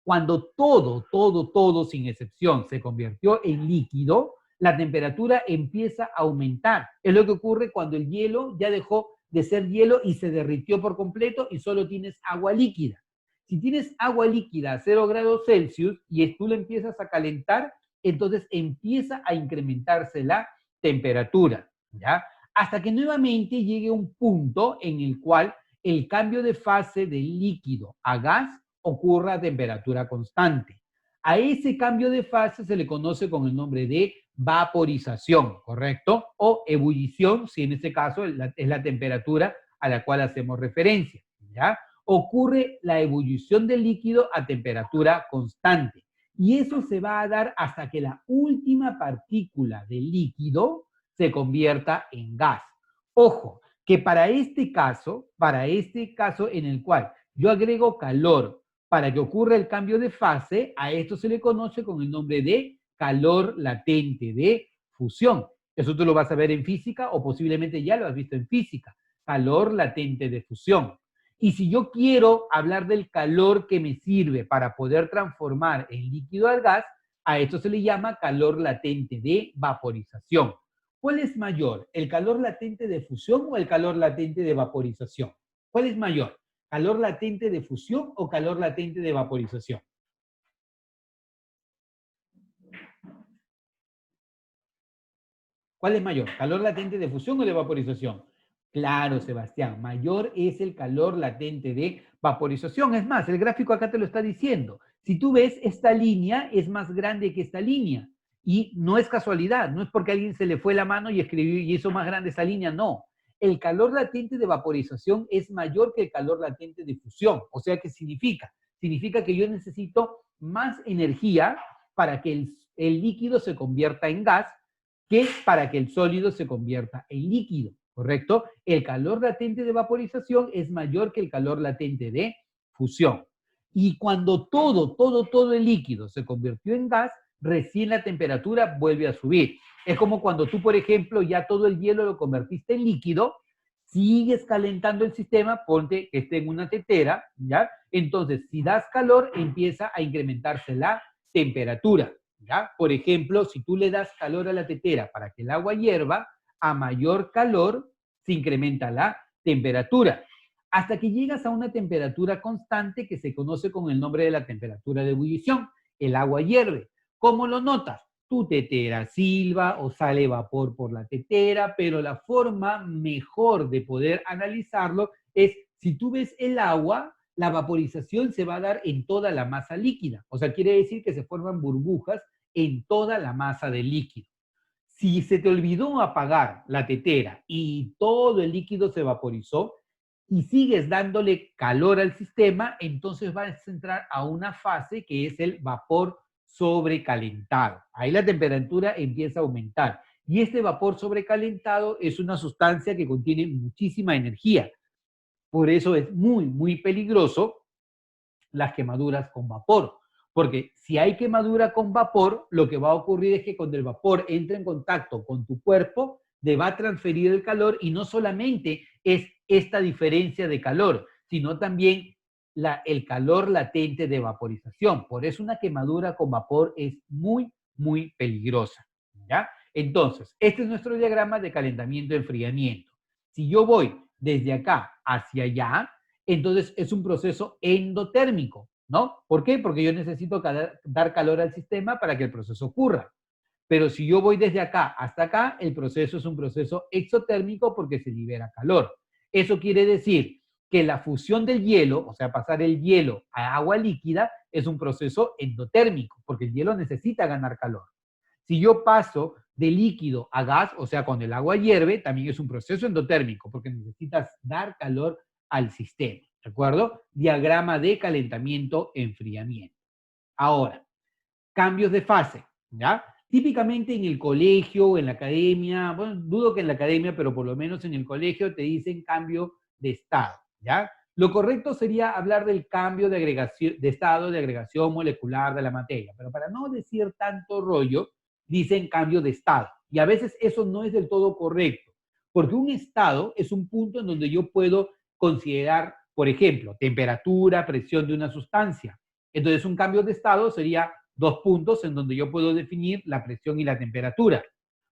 Cuando todo, sin excepción, se convirtió en líquido, la temperatura empieza a aumentar. Es lo que ocurre cuando el hielo ya dejó de ser hielo y se derritió por completo y solo tienes agua líquida. Si tienes agua líquida a 0 grados Celsius y tú la empiezas a calentar, entonces empieza a incrementarse la temperatura. ¿ya? Hasta que nuevamente llegue un punto en el cual el cambio de fase del líquido a gas ocurra a temperatura constante. A ese cambio de fase se le conoce con el nombre de vaporización, ¿correcto? O ebullición, si en este caso es la temperatura a la cual hacemos referencia, ¿ya? Ocurre la ebullición del líquido a temperatura constante. Y eso se va a dar hasta que la última partícula del líquido se convierta en gas. Ojo, que para este caso en el cual yo agrego calor para que ocurra el cambio de fase, a esto se le conoce con el nombre de calor latente de fusión. Eso tú lo vas a ver en física o posiblemente ya lo has visto en física. Calor latente de fusión. Y si yo quiero hablar del calor que me sirve para poder transformar el líquido al gas, a esto se le llama calor latente de vaporización. ¿Cuál es mayor, el calor latente de fusión o el calor latente de vaporización? ¿Cuál es mayor? ¿Calor latente de fusión o calor latente de vaporización? ¿Cuál es mayor? ¿Calor latente de fusión o de vaporización? Claro, Sebastián, mayor es el calor latente de vaporización. Es más, el gráfico acá te lo está diciendo. Si tú ves, esta línea es más grande que esta línea. Y no es casualidad, no es porque a alguien se le fue la mano y escribió y hizo más grande esa línea, no. El calor latente de vaporización es mayor que el calor latente de fusión. O sea, ¿qué significa? Significa que yo necesito más energía para que el líquido se convierta en gas que para que el sólido se convierta en líquido, ¿correcto? El calor latente de vaporización es mayor que el calor latente de fusión. Y cuando todo el líquido se convirtió en gas, recién la temperatura vuelve a subir. Es como cuando tú, por ejemplo, ya todo el hielo lo convertiste en líquido, sigues calentando el sistema, ponte que esté en una tetera, ¿ya? Entonces, si das calor, empieza a incrementarse la temperatura. ¿Ya? Por ejemplo, si tú le das calor a la tetera para que el agua hierva, a mayor calor se incrementa la temperatura, hasta que llegas a una temperatura constante que se conoce con el nombre de la temperatura de ebullición. El agua hierve. ¿Cómo lo notas? Tu tetera silba o sale vapor por la tetera, pero la forma mejor de poder analizarlo es si tú ves el agua, la vaporización se va a dar en toda la masa líquida. O sea, quiere decir que se forman burbujas en toda la masa del líquido. Si se te olvidó apagar la tetera y todo el líquido se vaporizó y sigues dándole calor al sistema, entonces vas a entrar a una fase que es el vapor sobrecalentado. Ahí la temperatura empieza a aumentar. Y este vapor sobrecalentado es una sustancia que contiene muchísima energía. Por eso es muy peligroso las quemaduras con vapor. Porque si hay quemadura con vapor, lo que va a ocurrir es que cuando el vapor entra en contacto con tu cuerpo, te va a transferir el calor y no solamente es esta diferencia de calor, sino también el calor latente de vaporización. Por eso una quemadura con vapor es muy peligrosa. ¿Ya? Entonces, este es nuestro diagrama de calentamiento-enfriamiento. Si yo voy desde acá hacia allá, entonces es un proceso endotérmico, ¿no? ¿Por qué? Porque yo necesito dar calor al sistema para que el proceso ocurra. Pero si yo voy desde acá hasta acá, el proceso es un proceso exotérmico porque se libera calor. Eso quiere decir que la fusión del hielo, o sea, pasar el hielo a agua líquida, es un proceso endotérmico, porque el hielo necesita ganar calor. Si yo paso de líquido a gas, o sea, cuando el agua hierve, también es un proceso endotérmico, porque necesitas dar calor al sistema, ¿de acuerdo? Diagrama de calentamiento-enfriamiento. Ahora, cambios de fase, ¿ya? Típicamente en el colegio, en la academia, bueno, dudo que en la academia, pero por lo menos en el colegio te dicen cambio de estado, ¿ya? Lo correcto sería hablar del cambio de, de estado de agregación molecular de la materia, pero para no decir tanto rollo, dicen cambio de estado. Y a veces eso no es del todo correcto, porque un estado es un punto en donde yo puedo considerar, por ejemplo, temperatura, presión de una sustancia. Entonces, un cambio de estado sería dos puntos en donde yo puedo definir la presión y la temperatura.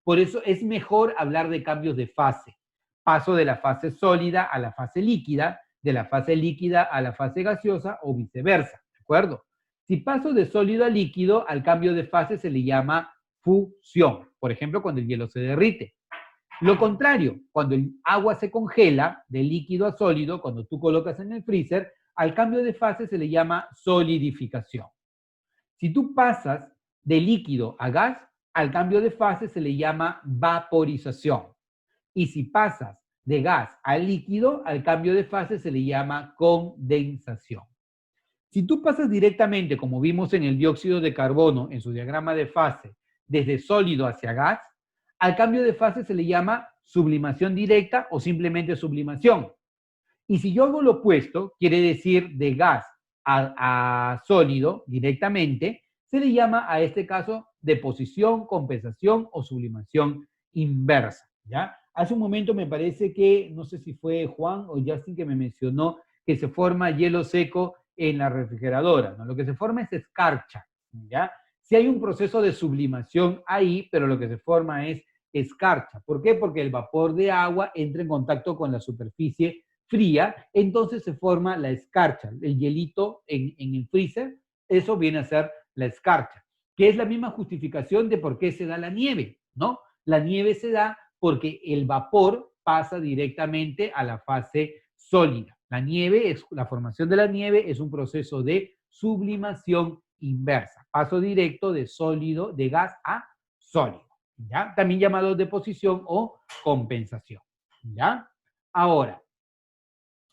Por eso es mejor hablar de cambios de fase. Paso de la fase sólida a la fase líquida, de la fase líquida a la fase gaseosa o viceversa, ¿de acuerdo? Si paso de sólido a líquido, al cambio de fase se le llama fusión. Por ejemplo, cuando el hielo se derrite. Lo contrario, cuando el agua se congela de líquido a sólido, cuando tú colocas en el freezer, al cambio de fase se le llama solidificación. Si tú pasas de líquido a gas, al cambio de fase se le llama vaporización. Y si pasas de gas a líquido, al cambio de fase se le llama condensación. Si tú pasas directamente, como vimos en el dióxido de carbono, en su diagrama de fase, desde sólido hacia gas, al cambio de fase se le llama sublimación directa o simplemente sublimación. Y si yo hago lo opuesto, quiere decir de gas a sólido directamente, se le llama a este caso deposición, compensación o sublimación inversa, ¿ya? Hace un momento me parece que, no sé si fue Juan o Justin que me mencionó que se forma hielo seco en la refrigeradora, ¿no? Lo que se forma es escarcha, ¿ya? Sí hay un proceso de sublimación ahí, pero lo que se forma es escarcha. ¿Por qué? Porque el vapor de agua entra en contacto con la superficie fría, entonces se forma la escarcha, el hielito en el freezer, eso viene a ser la escarcha, que es la misma justificación de por qué se da la nieve, ¿no? La nieve se da porque el vapor pasa directamente a la fase sólida. La formación de la nieve es un proceso de sublimación inversa, paso directo de sólido, de gas a sólido, ¿ya? También llamado deposición o compensación, ¿ya? Ahora,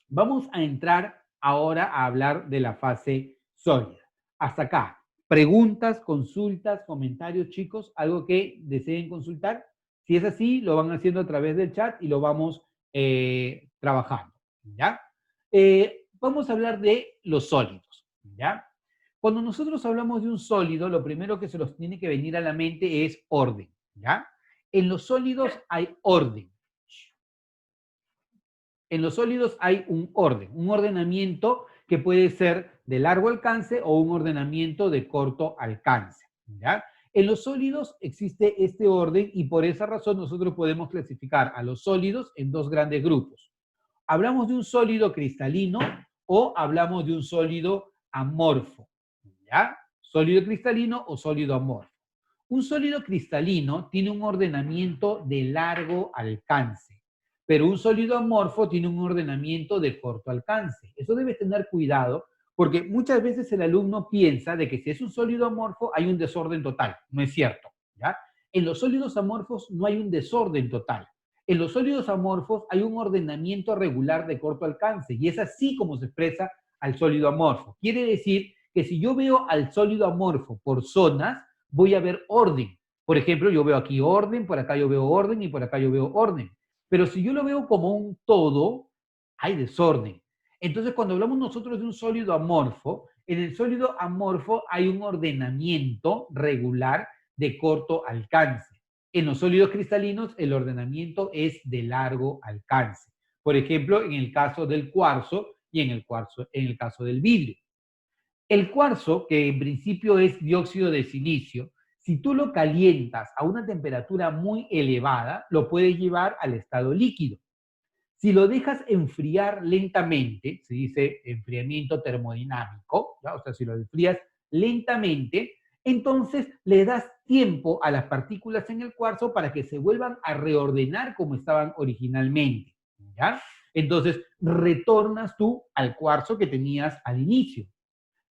vamos a entrar ahora a hablar de la fase sólida. Hasta acá, preguntas, consultas, comentarios, chicos, algo que deseen consultar. Si es así, lo van haciendo a través del chat y lo vamos trabajando, ¿ya? Vamos a hablar de los sólidos, ¿ya? Cuando nosotros hablamos de un sólido, lo primero que se nos tiene que venir a la mente es orden, ¿ya? En los sólidos hay orden. En los sólidos hay un orden, un ordenamiento que puede ser de largo alcance o un ordenamiento de corto alcance, ¿ya? En los sólidos existe este orden y por esa razón nosotros podemos clasificar a los sólidos en dos grandes grupos. Hablamos de un sólido cristalino o hablamos de un sólido amorfo, ¿ya? Sólido cristalino o sólido amorfo. Un sólido cristalino tiene un ordenamiento de largo alcance, pero un sólido amorfo tiene un ordenamiento de corto alcance. Eso debe tener cuidado porque muchas veces el alumno piensa de que si es un sólido amorfo hay un desorden total. No es cierto, ¿ya? En los sólidos amorfos no hay un desorden total. En los sólidos amorfos hay un ordenamiento regular de corto alcance y es así como se expresa al sólido amorfo. Quiere decir que si yo veo al sólido amorfo por zonas, voy a ver orden. Por ejemplo, yo veo aquí orden, por acá yo veo orden y por acá yo veo orden. Pero si yo lo veo como un todo, hay desorden. Entonces, cuando hablamos nosotros de un sólido amorfo, en el sólido amorfo hay un ordenamiento regular de corto alcance. En los sólidos cristalinos, el ordenamiento es de largo alcance. Por ejemplo, en el caso del cuarzo y en el caso del vidrio. El cuarzo, que en principio es dióxido de silicio, si tú lo calientas a una temperatura muy elevada, lo puedes llevar al estado líquido. Si lo dejas enfriar lentamente, se dice enfriamiento termodinámico, ¿ya? O sea, si lo enfrías lentamente, entonces le das tiempo a las partículas en el cuarzo para que se vuelvan a reordenar como estaban originalmente, ¿ya? Entonces, retornas tú al cuarzo que tenías al inicio.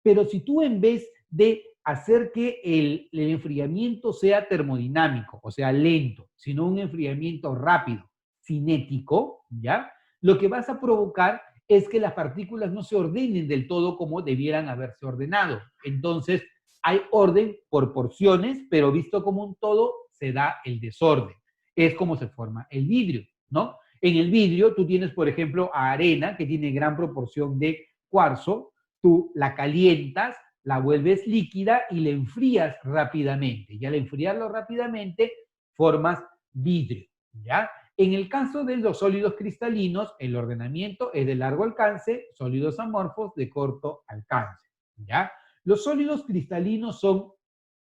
Pero si tú en vez de hacer que el enfriamiento sea termodinámico, o sea, lento, sino un enfriamiento rápido, cinético, ¿ya? Lo que vas a provocar es que las partículas no se ordenen del todo como debieran haberse ordenado. Entonces, hay orden por porciones, pero visto como un todo, se da el desorden. Es como se forma el vidrio, ¿no? En el vidrio tú tienes, por ejemplo, arena que tiene gran proporción de cuarzo, tú la calientas, la vuelves líquida y la enfrías rápidamente. Y al enfriarlo rápidamente, formas vidrio, ¿ya? En el caso de los sólidos cristalinos, el ordenamiento es de largo alcance, sólidos amorfos de corto alcance, ¿ya? Los sólidos cristalinos son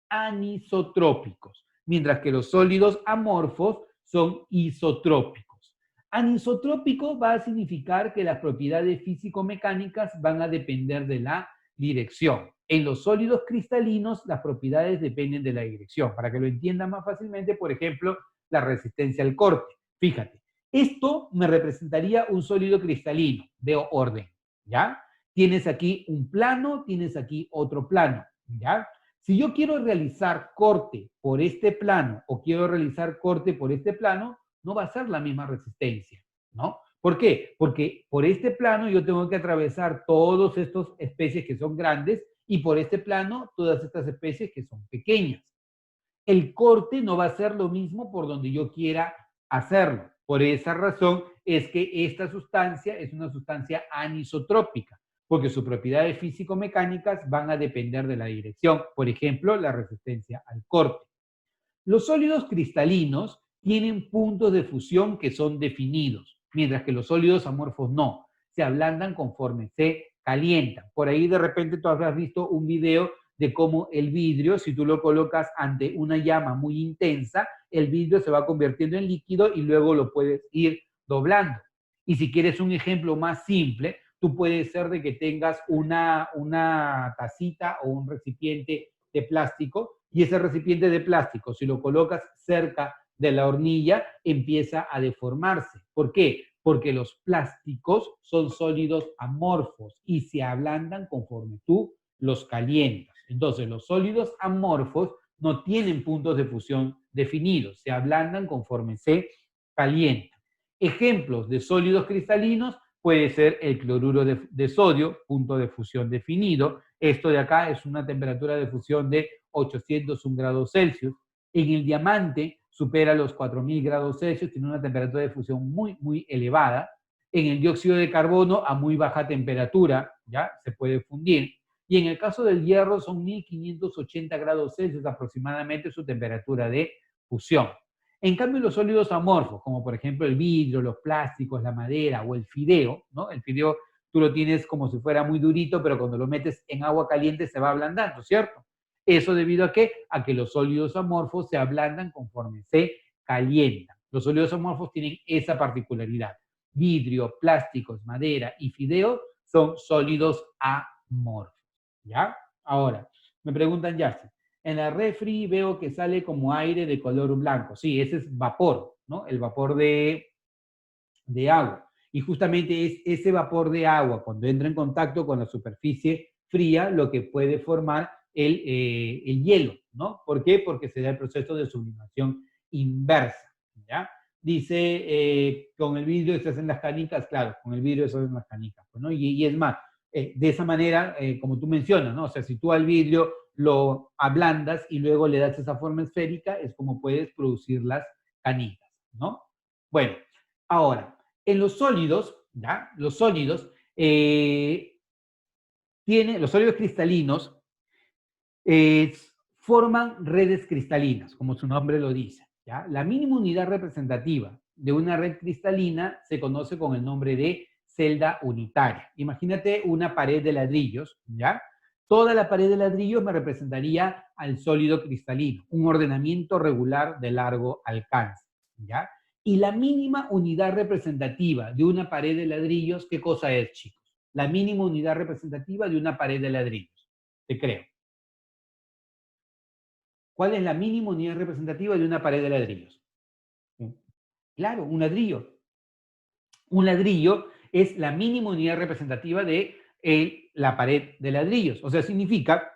anisotrópicos, mientras que los sólidos amorfos son isotrópicos. Anisotrópico va a significar que las propiedades físico-mecánicas van a depender de la dirección. En los sólidos cristalinos, las propiedades dependen de la dirección. Para que lo entiendan más fácilmente, por ejemplo, la resistencia al corte. Fíjate, esto me representaría un sólido cristalino. Veo orden, ¿ya? Tienes aquí un plano, tienes aquí otro plano, ¿ya? Si yo quiero realizar corte por este plano o quiero realizar corte por este plano, no va a ser la misma resistencia, ¿no? ¿Por qué? Porque por este plano yo tengo que atravesar todas estas especies que son grandes y por este plano todas estas especies que son pequeñas. El corte no va a ser lo mismo por donde yo quiera hacerlo. Por esa razón es que esta sustancia es una sustancia anisotrópica, porque sus propiedades físico-mecánicas van a depender de la dirección. Por ejemplo, la resistencia al corte. Los sólidos cristalinos tienen puntos de fusión que son definidos, mientras que los sólidos amorfos no. Se ablandan conforme se calientan. Por ahí de repente tú habrás visto un video de cómo el vidrio, si tú lo colocas ante una llama muy intensa, el vidrio se va convirtiendo en líquido y luego lo puedes ir doblando. Y si quieres un ejemplo más simple, tú puedes ser de que tengas una tacita o un recipiente de plástico y ese recipiente de plástico, si lo colocas cerca de la hornilla, empieza a deformarse. ¿Por qué? Porque los plásticos son sólidos amorfos y se ablandan conforme tú los calientas. Entonces, los sólidos amorfos no tienen puntos de fusión definidos, se ablandan conforme se calientan. Ejemplos de sólidos cristalinos puede ser el cloruro de sodio, punto de fusión definido. Esto de acá es una temperatura de fusión de 801 grados Celsius. En el diamante supera los 4000 grados Celsius, tiene una temperatura de fusión muy, muy elevada. En el dióxido de carbono a muy baja temperatura, ya se puede fundir. Y en el caso del hierro son 1580 grados Celsius aproximadamente su temperatura de fusión. En cambio, los sólidos amorfos, como por ejemplo el vidrio, los plásticos, la madera o el fideo, ¿no? El fideo tú lo tienes como si fuera muy durito, pero cuando lo metes en agua caliente se va ablandando, ¿cierto? ¿Eso debido a qué? A que los sólidos amorfos se ablandan conforme se calientan. Los sólidos amorfos tienen esa particularidad. Vidrio, plásticos, madera y fideo son sólidos amorfos, ¿ya? Ahora, me preguntan, ya, en la refri veo que sale como aire de color blanco. Sí, ese es vapor, ¿no? El vapor de agua. Y justamente es ese vapor de agua, cuando entra en contacto con la superficie fría, lo que puede formar el hielo, ¿no? ¿Por qué? Porque se da el proceso de sublimación inversa, ¿ya? Dice, con el vidrio se hacen las canicas, claro, con el vidrio se hacen las canicas, ¿no? Y es más, de esa manera, como tú mencionas, ¿no? O sea, si tú al vidrio lo ablandas y luego le das esa forma esférica, es como puedes producir las canicas, ¿no? Bueno, ahora, en los sólidos, ¿ya? Los sólidos, los sólidos cristalinos eh, forman redes cristalinas, como su nombre lo dice, ¿ya? La mínima unidad representativa de una red cristalina se conoce con el nombre de celda unitaria. Imagínate una pared de ladrillos, ¿ya? Toda la pared de ladrillos me representaría al sólido cristalino, un ordenamiento regular de largo alcance, ¿ya? Y la mínima unidad representativa de una pared de ladrillos, ¿qué cosa es, chicos? La mínima unidad representativa de una pared de ladrillos. Te creo. ¿Cuál es la mínima unidad representativa de una pared de ladrillos? Claro, un ladrillo. Un ladrillo es la mínima unidad representativa de la pared de ladrillos. O sea, significa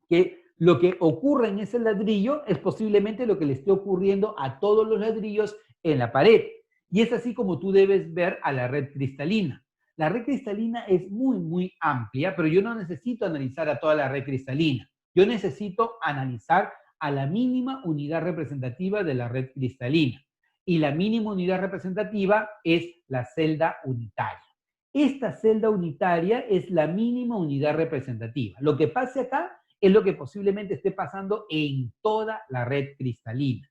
que lo que ocurre en ese ladrillo es posiblemente lo que le esté ocurriendo a todos los ladrillos en la pared. Y es así como tú debes ver a la red cristalina. La red cristalina es muy, muy amplia, pero yo no necesito analizar a toda la red cristalina. Yo necesito analizar a la mínima unidad representativa de la red cristalina. Y la mínima unidad representativa es la celda unitaria. Esta celda unitaria es la mínima unidad representativa. Lo que pase acá es lo que posiblemente esté pasando en toda la red cristalina.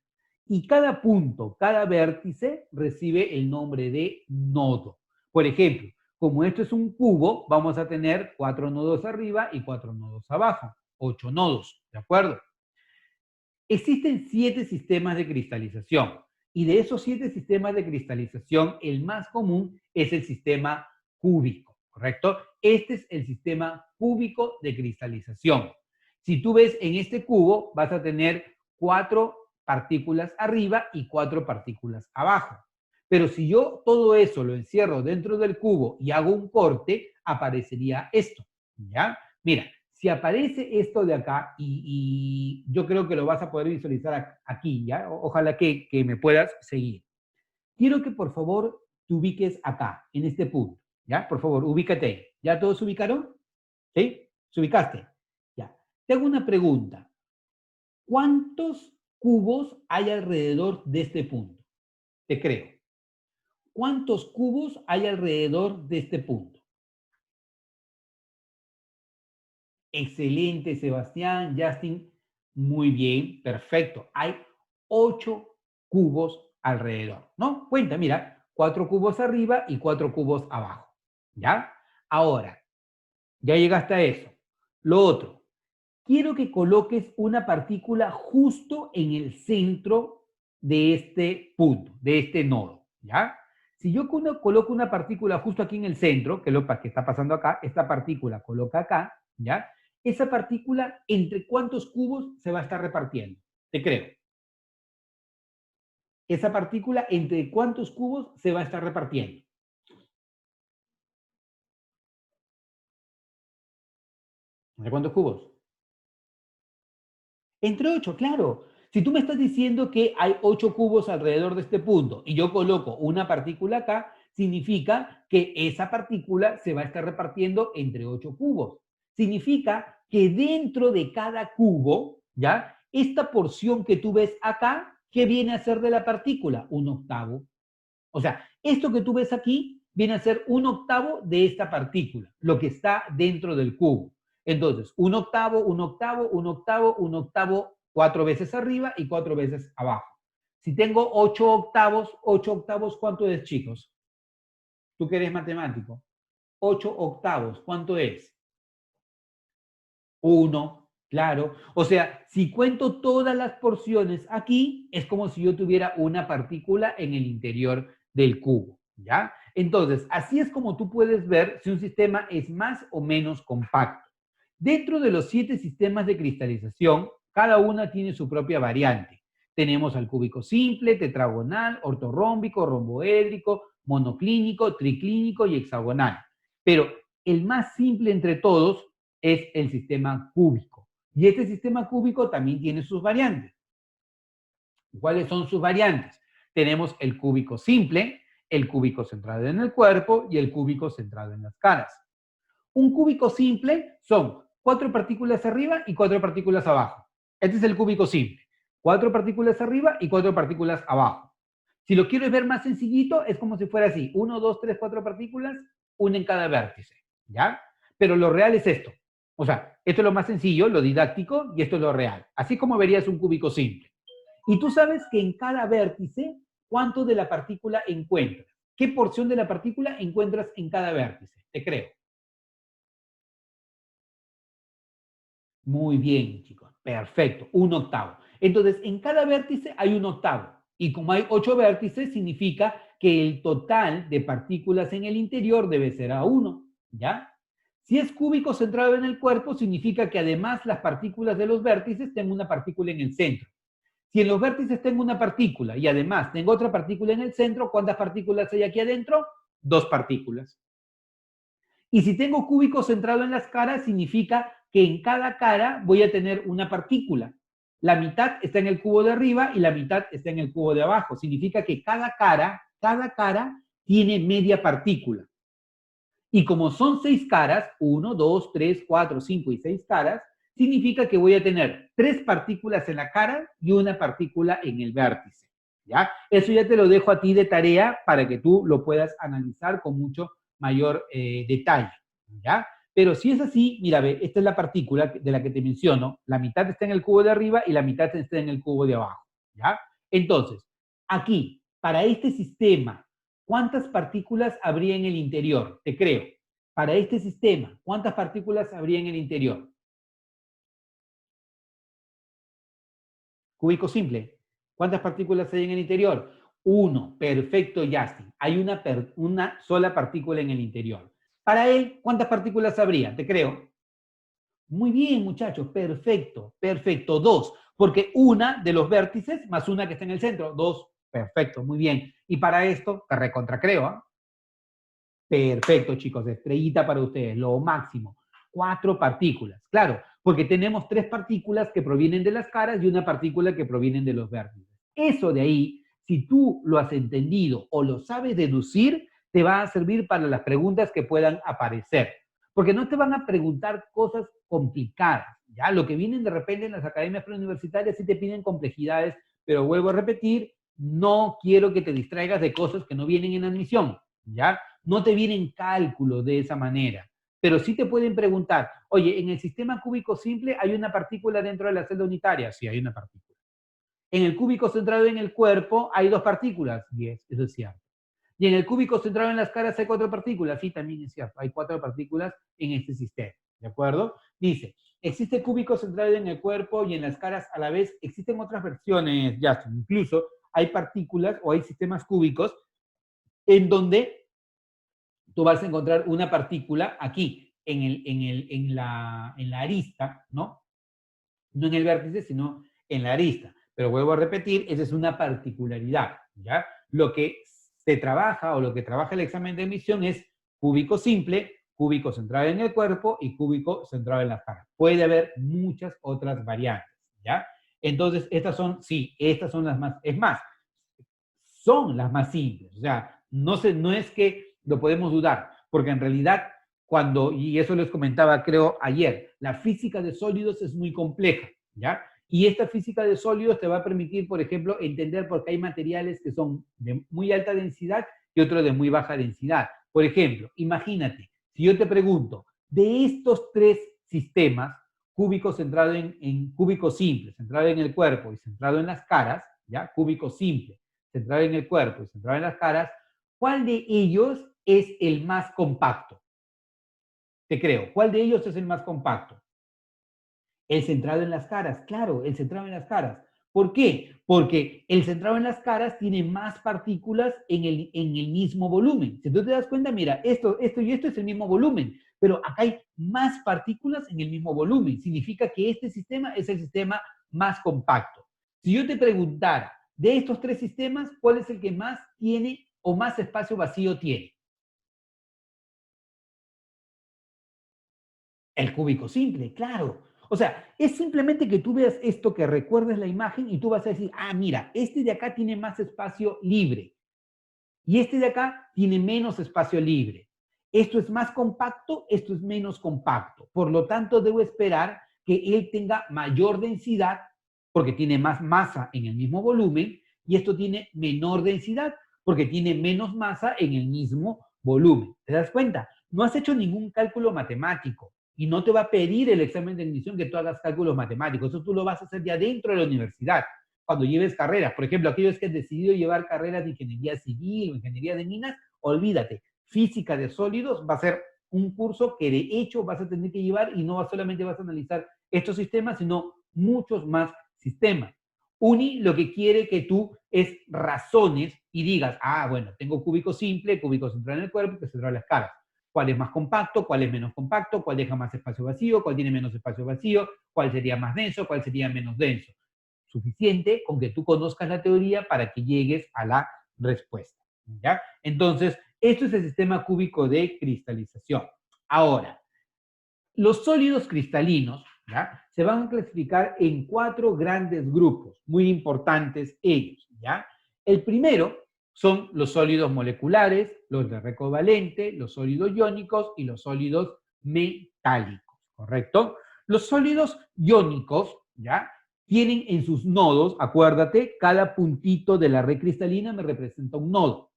Y cada punto, cada vértice recibe el nombre de nodo. Por ejemplo, como esto es un cubo, vamos a tener 4 nodos arriba y 4 nodos abajo. 8 nodos, ¿de acuerdo? Existen 7 sistemas de cristalización. Y de esos 7 sistemas de cristalización, el más común es el sistema cúbico, ¿correcto? Este es el sistema cúbico de cristalización. Si tú ves en este cubo, vas a tener 4 partículas arriba y 4 partículas abajo. Pero si yo todo eso lo encierro dentro del cubo y hago un corte, aparecería esto, ¿ya? Mira, si aparece esto de acá, y yo creo que lo vas a poder visualizar aquí, ¿ya? Ojalá que me puedas seguir. Quiero que por favor te ubiques acá, en este punto, ¿ya? Por favor, ubícate ahí. ¿Ya todos se ubicaron? ¿Sí? ¿Se ubicaste? Ya. Te hago una pregunta. ¿Cuántos cubos hay alrededor de este punto? Te creo. ¿Cuántos cubos hay alrededor de este punto? Excelente, Sebastián, Justin. Muy bien, perfecto. Hay 8 cubos alrededor, ¿no? Cuenta, mira, 4 cubos arriba y 4 cubos abajo, ¿ya? Ahora, ya llegaste a eso. Lo otro, quiero que coloques una partícula justo en el centro de este punto, de este nodo, ¿ya? Si yo coloco una partícula justo aquí en el centro, que es lo que está pasando acá, esta partícula coloca acá, ¿ya? Esa partícula, ¿entre cuántos cubos se va a estar repartiendo? Te creo. Esa partícula, ¿entre cuántos cubos se va a estar repartiendo? ¿Entre cuántos cubos? Entre 8, claro. Si tú me estás diciendo que hay 8 cubos alrededor de este punto y yo coloco una partícula acá, significa que esa partícula se va a estar repartiendo entre 8 cubos. Significa que dentro de cada cubo, ¿ya? Esta porción que tú ves acá, ¿qué viene a ser de la partícula? Un octavo. O sea, esto que tú ves aquí viene a ser un octavo de esta partícula, lo que está dentro del cubo. Entonces, un octavo, un octavo, un octavo, un octavo, 4 veces arriba y 4 veces abajo. Si tengo 8 octavos, ¿cuánto es, chicos? Tú que eres matemático. 8 octavos, ¿cuánto es? 1, claro. O sea, si cuento todas las porciones aquí, es como si yo tuviera una partícula en el interior del cubo, ¿ya? Entonces, así es como tú puedes ver si un sistema es más o menos compacto. Dentro de los 7 sistemas de cristalización, cada una tiene su propia variante. Tenemos al cúbico simple, tetragonal, ortorrómbico, romboédrico, monoclínico, triclínico y hexagonal. Pero el más simple entre todos es el sistema cúbico. Y este sistema cúbico también tiene sus variantes. ¿Cuáles son sus variantes? Tenemos el cúbico simple, el cúbico centrado en el cuerpo y el cúbico centrado en las caras. Un cúbico simple son 4 partículas arriba y 4 partículas abajo. Este es el cúbico simple. 4 partículas arriba y 4 partículas abajo. Si lo quieres ver más sencillito, es como si fuera así. 1, 2, 3, 4 partículas, una en cada vértice. ¿Ya? Pero lo real es esto. O sea, esto es lo más sencillo, lo didáctico, y esto es lo real. Así como verías un cúbico simple. Y tú sabes que en cada vértice, ¿cuánto de la partícula encuentras? ¿Qué porción de la partícula encuentras en cada vértice? Te creo. Muy bien, chicos. Perfecto. Un octavo. Entonces, en cada vértice hay un octavo. Y como hay 8 vértices, significa que el total de partículas en el interior debe ser a 1. ¿Ya? Si es cúbico centrado en el cuerpo, significa que además las partículas de los vértices tengo una partícula en el centro. Si en los vértices tengo una partícula y además tengo otra partícula en el centro, ¿cuántas partículas hay aquí adentro? 2 partículas. Y si tengo cúbico centrado en las caras, significa que en cada cara voy a tener una partícula. La mitad está en el cubo de arriba y la mitad está en el cubo de abajo. Significa que cada cara tiene media partícula. Y como son 6 caras, 1, 2, 3, 4, 5 y 6 caras, significa que voy a tener 3 partículas en la cara y una partícula en el vértice. ¿Ya? Eso ya te lo dejo a ti de tarea para que tú lo puedas analizar con mucho mayor detalle. ¿Ya? Pero si es así, mira, ve, esta es la partícula de la que te menciono. La mitad está en el cubo de arriba y la mitad está en el cubo de abajo. ¿Ya? Entonces, aquí, para este sistema, ¿cuántas partículas habría en el interior? Te creo. Para este sistema, ¿cuántas partículas habría en el interior? Cúbico simple. ¿Cuántas partículas hay en el interior? 1. Perfecto, Justin. Hay una sola partícula en el interior. Para él, ¿cuántas partículas habría? Te creo. Muy bien, muchachos. Perfecto, perfecto. 2. Porque una de los vértices más una que está en el centro, 2. Perfecto, muy bien. Y para esto, te recontracreo, ¿ah? Perfecto, chicos, estrellita para ustedes, lo máximo. 4 partículas, claro, porque tenemos 3 partículas que provienen de las caras y una partícula que provienen de los vértices. Eso de ahí, si tú lo has entendido o lo sabes deducir, te va a servir para las preguntas que puedan aparecer. Porque no te van a preguntar cosas complicadas, ¿ya? Lo que vienen de repente en las academias preuniversitarias sí te piden complejidades, pero vuelvo a repetir, no quiero que te distraigas de cosas que no vienen en admisión, ¿ya? No te vienen cálculos de esa manera, pero sí te pueden preguntar, oye, en el sistema cúbico simple hay una partícula dentro de la celda unitaria. Sí, hay una partícula. En el cúbico centrado en el cuerpo hay 2 partículas. Yes, eso es cierto. Y en el cúbico centrado en las caras hay 4 partículas. Sí, también es cierto. Hay 4 partículas en este sistema. ¿De acuerdo? Dice, existe cúbico centrado en el cuerpo y en las caras a la vez. Existen otras versiones, Justin. Incluso hay partículas o hay sistemas cúbicos en donde tú vas a encontrar una partícula aquí, en la arista, ¿no? No en el vértice, sino en la arista. Pero vuelvo a repetir, esa es una particularidad, ¿ya? Lo que se trabaja o lo que trabaja el examen de admisión es cúbico simple, cúbico centrado en el cuerpo y cúbico centrado en las caras. Puede haber muchas otras variantes, ¿ya? Entonces, estas son, sí, estas son las más, es más, son las más simples. O sea, no es que lo podemos dudar, porque en realidad cuando, y eso les comentaba creo ayer, la física de sólidos es muy compleja, ¿ya? Y esta física de sólidos te va a permitir, por ejemplo, entender por qué hay materiales que son de muy alta densidad y otros de muy baja densidad. Por ejemplo, imagínate, si yo te pregunto, de estos 3 sistemas, cúbico centrado en cúbico simple, centrado en el cuerpo y centrado en las caras, ¿ya? Cúbico simple, centrado en el cuerpo y centrado en las caras, ¿cuál de ellos es el más compacto? Te creo, ¿cuál de ellos es el más compacto? El centrado en las caras, claro, el centrado en las caras. ¿Por qué? Porque el centrado en las caras tiene más partículas en el mismo volumen. Si tú te das cuenta, mira, esto y esto es el mismo volumen, pero acá hay más partículas en el mismo volumen. Significa que este sistema es el sistema más compacto. Si yo te preguntara, de estos 3 sistemas, ¿cuál es el que más tiene o más espacio vacío tiene? El cúbico simple, claro. O sea, es simplemente que tú veas esto, que recuerdes la imagen y tú vas a decir, ah, mira, este de acá tiene más espacio libre y este de acá tiene menos espacio libre. Esto es más compacto, esto es menos compacto. Por lo tanto, debo esperar que él tenga mayor densidad porque tiene más masa en el mismo volumen y esto tiene menor densidad porque tiene menos masa en el mismo volumen. ¿Te das cuenta? No has hecho ningún cálculo matemático y no te va a pedir el examen de admisión que tú hagas cálculos matemáticos. Eso tú lo vas a hacer ya dentro de la universidad cuando lleves carreras. Por ejemplo, aquellos que han decidido llevar carreras de ingeniería civil o ingeniería de minas, olvídate, física de sólidos va a ser un curso que de hecho vas a tener que llevar y no solamente vas a analizar estos sistemas, sino muchos más sistemas. Uni lo que quiere que tú es razones y digas, ah, bueno, tengo cúbico simple, cúbico central en el cuerpo, que central en las caras. ¿Cuál es más compacto? ¿Cuál es menos compacto? ¿Cuál deja más espacio vacío? ¿Cuál tiene menos espacio vacío? ¿Cuál sería más denso? ¿Cuál sería menos denso? Suficiente con que tú conozcas la teoría para que llegues a la respuesta, ¿ya? Entonces, esto es el sistema cúbico de cristalización. Ahora, los sólidos cristalinos, ¿ya? Se van a clasificar en 4 grandes grupos, muy importantes ellos, ¿ya? El primero son los sólidos moleculares, los de recovalente, los sólidos iónicos y los sólidos metálicos, ¿correcto? Los sólidos iónicos, ¿ya? Tienen en sus nodos, acuérdate, cada puntito de la red cristalina me representa un nodo.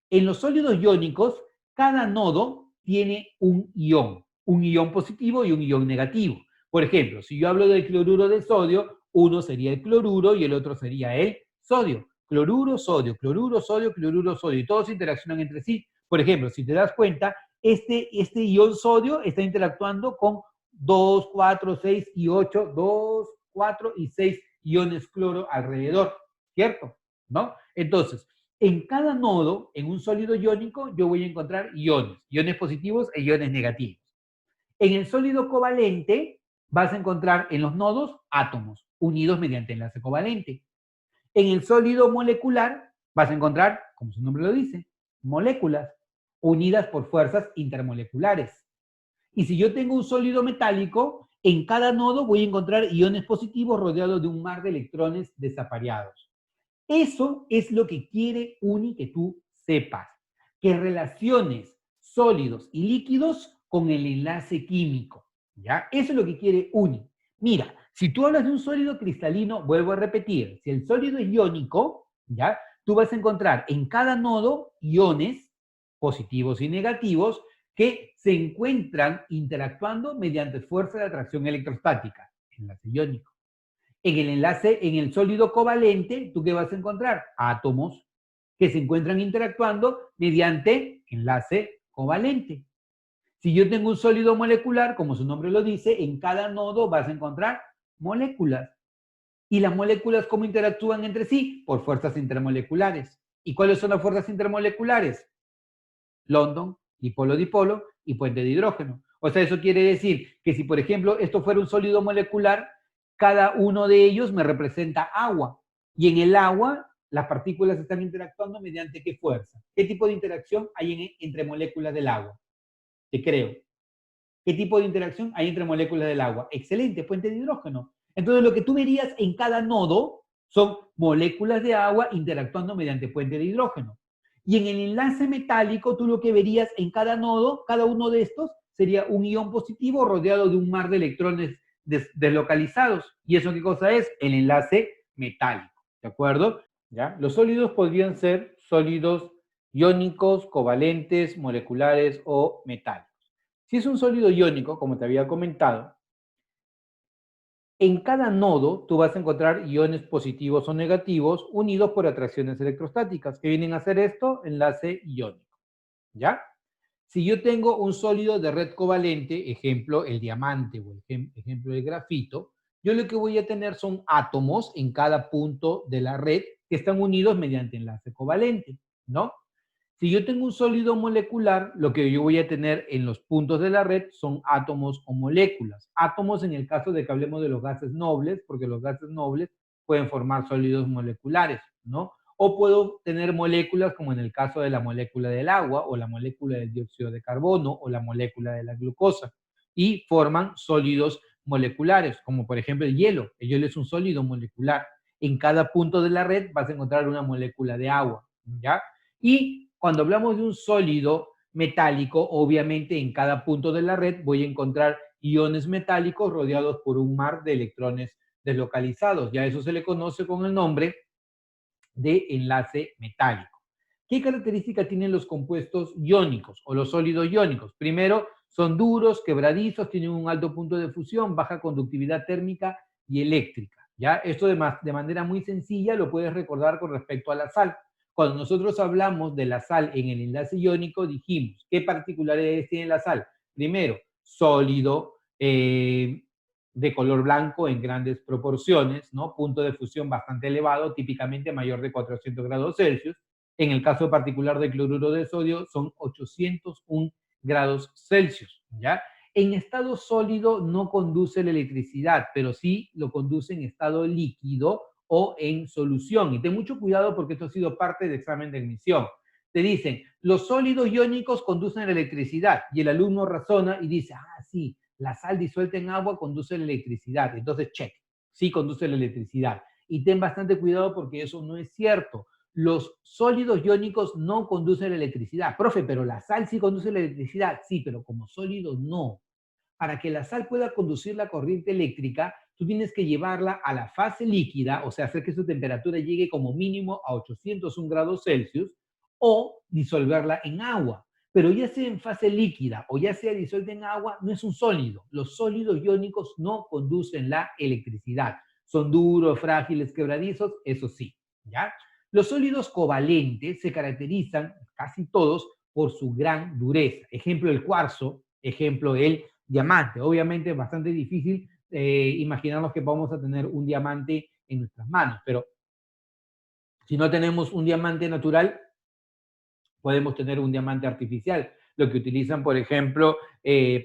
En los sólidos iónicos, cada nodo tiene un ion positivo y un ion negativo. Por ejemplo, si yo hablo del cloruro de sodio, uno sería el cloruro y el otro sería el sodio. Cloruro, sodio, cloruro, sodio, cloruro, sodio. Y todos interaccionan entre sí. Por ejemplo, si te das cuenta, este ion sodio está interactuando con 2, 4, 6 y 8, 2, 4 y 6 iones cloro alrededor, ¿cierto? ¿No? Entonces, en cada nodo, en un sólido iónico, yo voy a encontrar iones positivos e iones negativos. En el sólido covalente vas a encontrar en los nodos átomos, unidos mediante enlace covalente. En el sólido molecular vas a encontrar, como su nombre lo dice, moléculas unidas por fuerzas intermoleculares. Y si yo tengo un sólido metálico, en cada nodo voy a encontrar iones positivos rodeados de un mar de electrones desapareados. Eso es lo que quiere UNI que tú sepas, que relaciones sólidos y líquidos con el enlace químico, ¿ya? Eso es lo que quiere UNI. Mira, si tú hablas de un sólido cristalino, vuelvo a repetir, si el sólido es iónico, ¿ya? Tú vas a encontrar en cada nodo iones positivos y negativos que se encuentran interactuando mediante fuerza de atracción electrostática, enlace iónico. En el enlace, en el sólido covalente, ¿tú qué vas a encontrar? Átomos que se encuentran interactuando mediante enlace covalente. Si yo tengo un sólido molecular, como su nombre lo dice, en cada nodo vas a encontrar moléculas. ¿Y las moléculas cómo interactúan entre sí? Por fuerzas intermoleculares. ¿Y cuáles son las fuerzas intermoleculares? London, dipolo-dipolo y puente de hidrógeno. O sea, eso quiere decir que si, por ejemplo, esto fuera un sólido molecular, cada uno de ellos me representa agua. Y en el agua, las partículas están interactuando mediante ¿qué fuerza? ¿Qué tipo de interacción hay entre moléculas del agua? Te creo. ¿Qué tipo de interacción hay entre moléculas del agua? Excelente, puente de hidrógeno. Entonces, lo que tú verías en cada nodo son moléculas de agua interactuando mediante puente de hidrógeno. Y en el enlace metálico, tú lo que verías en cada nodo, cada uno de estos, sería un ion positivo rodeado de un mar de electrones deslocalizados. ¿Y eso qué cosa es? El enlace metálico, ¿de acuerdo? ¿Ya? Los sólidos podrían ser sólidos iónicos, covalentes, moleculares o metálicos. Si es un sólido iónico, como te había comentado, en cada nodo tú vas a encontrar iones positivos o negativos unidos por atracciones electrostáticas. ¿Qué vienen a hacer esto? Enlace iónico. ¿Ya? Si yo tengo un sólido de red covalente, ejemplo el diamante o ejemplo el grafito, yo lo que voy a tener son átomos en cada punto de la red que están unidos mediante enlace covalente, ¿no? Si yo tengo un sólido molecular, lo que yo voy a tener en los puntos de la red son átomos o moléculas. Átomos en el caso de que hablemos de los gases nobles, porque los gases nobles pueden formar sólidos moleculares, ¿no? O puedo tener moléculas como en el caso de la molécula del agua o la molécula del dióxido de carbono o la molécula de la glucosa y forman sólidos moleculares, como por ejemplo el hielo. El hielo es un sólido molecular. En cada punto de la red vas a encontrar una molécula de agua, ¿ya? Y cuando hablamos de un sólido metálico, obviamente en cada punto de la red voy a encontrar iones metálicos rodeados por un mar de electrones deslocalizados. Ya eso se le conoce con el nombre de enlace metálico. ¿Qué características tienen los compuestos iónicos o los sólidos iónicos? Primero, son duros, quebradizos, tienen un alto punto de fusión, baja conductividad térmica y eléctrica. ¿Ya? Esto de manera muy sencilla lo puedes recordar con respecto a la sal. Cuando nosotros hablamos de la sal en el enlace iónico, dijimos, ¿qué particularidades tiene la sal? Primero, sólido, de color blanco en grandes proporciones, ¿no? Punto de fusión bastante elevado, típicamente mayor de 400 grados Celsius. En el caso particular del cloruro de sodio, son 801 grados Celsius, ¿ya? En estado sólido no conduce la electricidad, pero sí lo conduce en estado líquido o en solución. Y ten mucho cuidado porque esto ha sido parte del examen de admisión. Te dicen, los sólidos iónicos conducen la electricidad. Y el alumno razona y dice, ah, sí, la sal disuelta en agua conduce la electricidad. Entonces, check, sí conduce la electricidad. Y ten bastante cuidado porque eso no es cierto. Los sólidos iónicos no conducen la electricidad. Profe, pero la sal sí conduce la electricidad. Sí, pero como sólido no. Para que la sal pueda conducir la corriente eléctrica, tú tienes que llevarla a la fase líquida, o sea, hacer que su temperatura llegue como mínimo a 801 grados Celsius, o disolverla en agua. Pero ya sea en fase líquida o ya sea disuelta en agua, no es un sólido. Los sólidos iónicos no conducen la electricidad. Son duros, frágiles, quebradizos, eso sí, ¿ya? Los sólidos covalentes se caracterizan, casi todos, por su gran dureza. Ejemplo, el cuarzo, ejemplo, el diamante. Obviamente es bastante difícil imaginarnos que vamos a tener un diamante en nuestras manos, pero si no tenemos un diamante natural, podemos tener un diamante artificial, lo que utilizan, por ejemplo,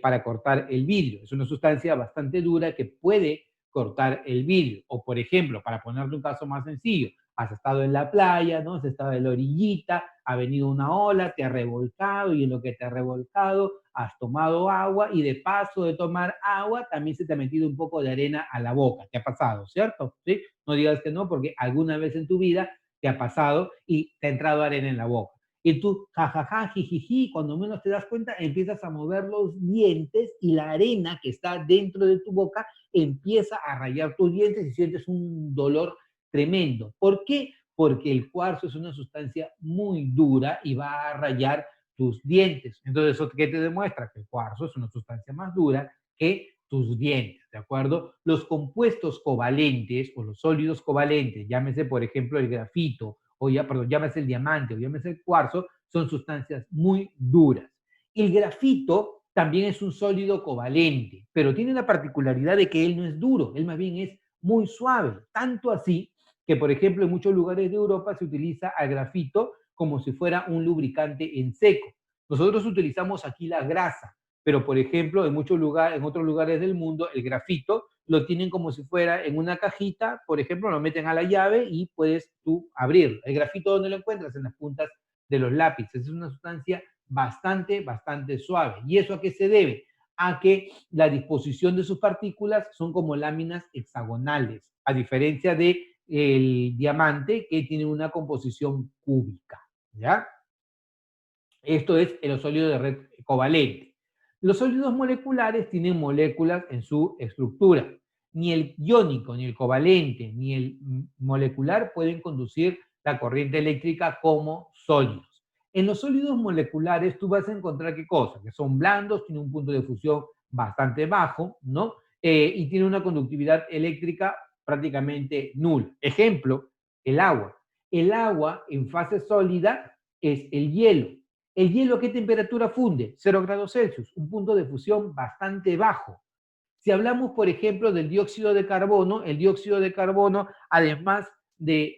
para cortar el vidrio. Es una sustancia bastante dura que puede cortar el vidrio. O, por ejemplo, para ponerte un caso más sencillo, has estado en la playa, ¿no? Has estado en la orillita, ha venido una ola, te ha revolcado y en lo que te ha revolcado has tomado agua y de paso de tomar agua también se te ha metido un poco de arena a la boca. ¿Te ha pasado, cierto? ¿Sí? No digas que no, porque alguna vez en tu vida te ha pasado y te ha entrado arena en la boca. Y tú, jajaja, jijiji, cuando menos te das cuenta, empiezas a mover los dientes y la arena que está dentro de tu boca empieza a rayar tus dientes y sientes un dolor tremendo. ¿Por qué? Porque el cuarzo es una sustancia muy dura y va a rayar tus dientes. Entonces, ¿eso qué te demuestra? Que el cuarzo es una sustancia más dura que tus dientes, ¿de acuerdo? Los compuestos covalentes o los sólidos covalentes, llámese por ejemplo el grafito, o ya, perdón, llámese el diamante o llámese el cuarzo, son sustancias muy duras. El grafito también es un sólido covalente, pero tiene la particularidad de que él no es duro, él más bien es muy suave, tanto así que, por ejemplo, en muchos lugares de Europa se utiliza al grafito como si fuera un lubricante en seco. Nosotros utilizamos aquí la grasa, pero, por ejemplo, en muchos lugares, en otros lugares del mundo, el grafito lo tienen como si fuera en una cajita, por ejemplo, lo meten a la llave y puedes tú abrirlo. El grafito, ¿dónde lo encuentras? En las puntas de los lápices. Es una sustancia bastante suave. ¿Y eso a qué se debe? A que la disposición de sus partículas son como láminas hexagonales, a diferencia de el diamante que tiene una composición cúbica, ¿ya? Esto es el sólido de red covalente. Los sólidos moleculares tienen moléculas en su estructura. Ni el iónico, ni el covalente, ni el molecular pueden conducir la corriente eléctrica como sólidos. En los sólidos moleculares tú vas a encontrar qué cosa, que son blandos, tienen un punto de fusión bastante bajo, ¿no? Y tienen una conductividad eléctrica prácticamente nula. Ejemplo, el agua. El agua en fase sólida es el hielo. ¿El hielo a qué temperatura funde? 0 grados Celsius, un punto de fusión bastante bajo. Si hablamos, por ejemplo, del dióxido de carbono, el dióxido de carbono, además de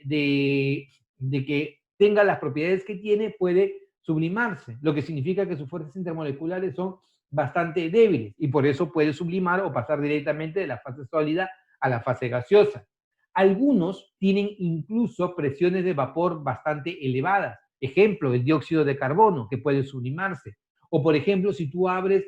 que tenga las propiedades que tiene, puede sublimarse, lo que significa que sus fuerzas intermoleculares son bastante débiles y por eso puede sublimar o pasar directamente de la fase sólida a la fase gaseosa. Algunos tienen incluso presiones de vapor bastante elevadas. Ejemplo, el dióxido de carbono, que puede sublimarse. O, por ejemplo, si tú abres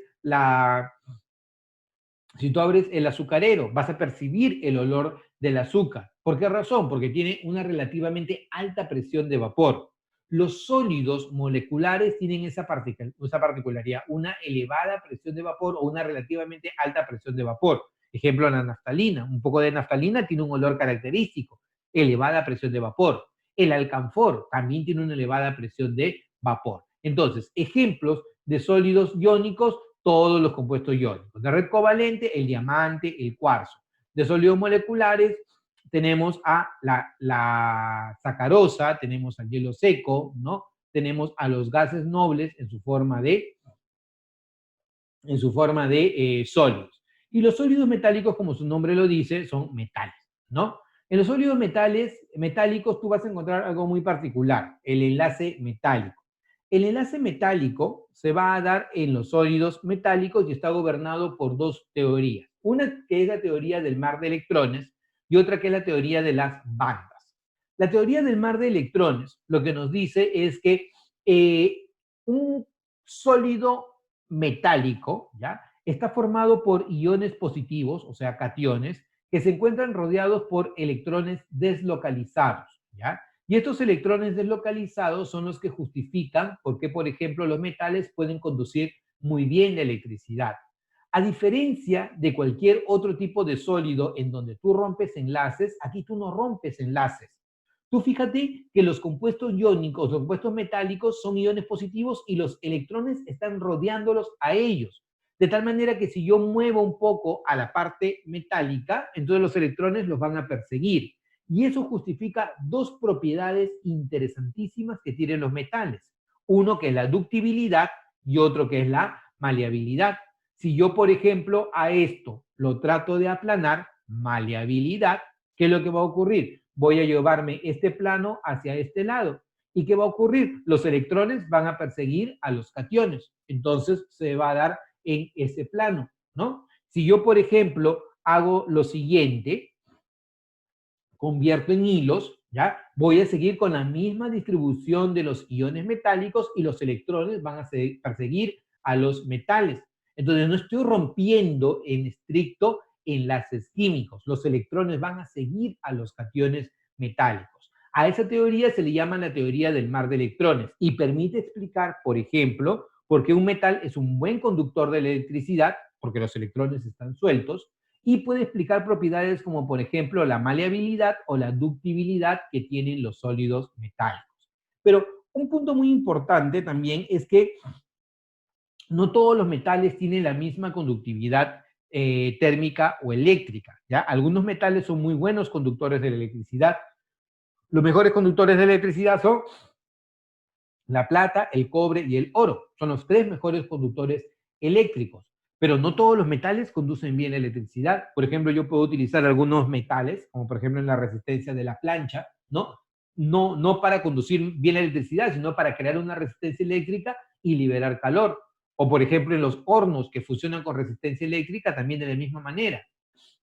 el azucarero, vas a percibir el olor del azúcar. ¿Por qué razón? Porque tiene una relativamente alta presión de vapor. Los sólidos moleculares tienen esa particularidad, una elevada presión de vapor o una relativamente alta presión de vapor. Ejemplo, la naftalina. Un poco de naftalina tiene un olor característico, elevada presión de vapor. El alcanfor también tiene una elevada presión de vapor. Entonces, ejemplos de sólidos iónicos, todos los compuestos iónicos. De red covalente, el diamante, el cuarzo. De sólidos moleculares, tenemos a la sacarosa, tenemos al hielo seco, ¿no? Tenemos a los gases nobles en su forma de sólidos. Y los sólidos metálicos, como su nombre lo dice, son metales, ¿no? En los sólidos metálicos tú vas a encontrar algo muy particular, el enlace metálico. El enlace metálico se va a dar en los sólidos metálicos y está gobernado por dos teorías. Una que es la teoría del mar de electrones y otra que es la teoría de las bandas. La teoría del mar de electrones lo que nos dice es que un sólido metálico, ¿ya? Está formado por iones positivos, o sea, cationes, que se encuentran rodeados por electrones deslocalizados, ¿ya? Y estos electrones deslocalizados son los que justifican por qué, por ejemplo, los metales pueden conducir muy bien la electricidad. A diferencia de cualquier otro tipo de sólido en donde tú rompes enlaces, aquí tú no rompes enlaces. Tú fíjate que los compuestos iónicos, los compuestos metálicos son iones positivos y los electrones están rodeándolos a ellos. De tal manera que si yo muevo un poco a la parte metálica, entonces los electrones los van a perseguir. Y eso justifica dos propiedades interesantísimas que tienen los metales. Uno que es la ductibilidad y otro que es la maleabilidad. Si yo, por ejemplo, a esto lo trato de aplanar, maleabilidad, ¿qué es lo que va a ocurrir? Voy a llevarme este plano hacia este lado. ¿Y qué va a ocurrir? Los electrones van a perseguir a los cationes. Entonces se va a dar en ese plano, ¿no? Si yo, por ejemplo, hago lo siguiente, convierto en hilos, ¿ya? Voy a seguir con la misma distribución de los iones metálicos y los electrones van a perseguir a los metales. Entonces no estoy rompiendo en estricto enlaces químicos. Los electrones van a seguir a los cationes metálicos. A esa teoría se le llama la teoría del mar de electrones y permite explicar, por ejemplo, por qué un metal es un buen conductor de la electricidad, porque los electrones están sueltos, y puede explicar propiedades como, por ejemplo, la maleabilidad o la ductibilidad que tienen los sólidos metálicos. Pero un punto muy importante también es que no todos los metales tienen la misma conductividad térmica o eléctrica, ¿ya? Algunos metales son muy buenos conductores de la electricidad. Los mejores conductores de electricidad son la plata, el cobre y el oro. Son los 3 mejores conductores eléctricos. Pero no todos los metales conducen bien la electricidad. Por ejemplo, yo puedo utilizar algunos metales, como por ejemplo en la resistencia de la plancha, ¿no? No para conducir bien la electricidad, sino para crear una resistencia eléctrica y liberar calor. O por ejemplo en los hornos que funcionan con resistencia eléctrica también de la misma manera.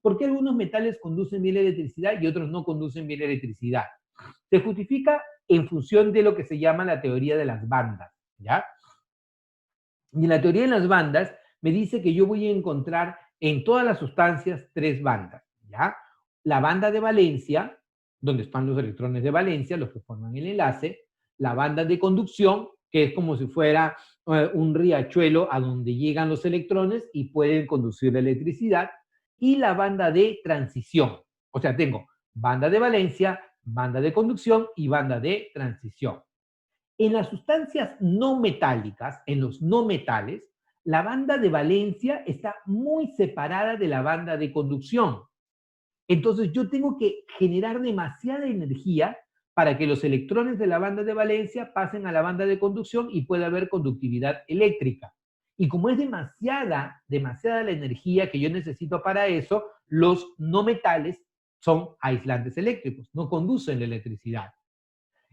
¿Por qué algunos metales conducen bien la electricidad y otros no conducen bien la electricidad? Se justifica en función de lo que se llama la teoría de las bandas, ¿ya? Y en la teoría de las bandas me dice que yo voy a encontrar en todas las sustancias 3 bandas, ¿ya? La banda de valencia, donde están los electrones de valencia, los que forman el enlace, la banda de conducción, que es como si fuera un riachuelo a donde llegan los electrones y pueden conducir la electricidad, y la banda de transición. O sea, tengo banda de valencia, banda de conducción y banda de transición. En las sustancias no metálicas, en los no metales, la banda de valencia está muy separada de la banda de conducción. Entonces yo tengo que generar demasiada energía para que los electrones de la banda de valencia pasen a la banda de conducción y pueda haber conductividad eléctrica. Y como es demasiada la energía que yo necesito para eso, los no metales son aislantes eléctricos, no conducen la electricidad.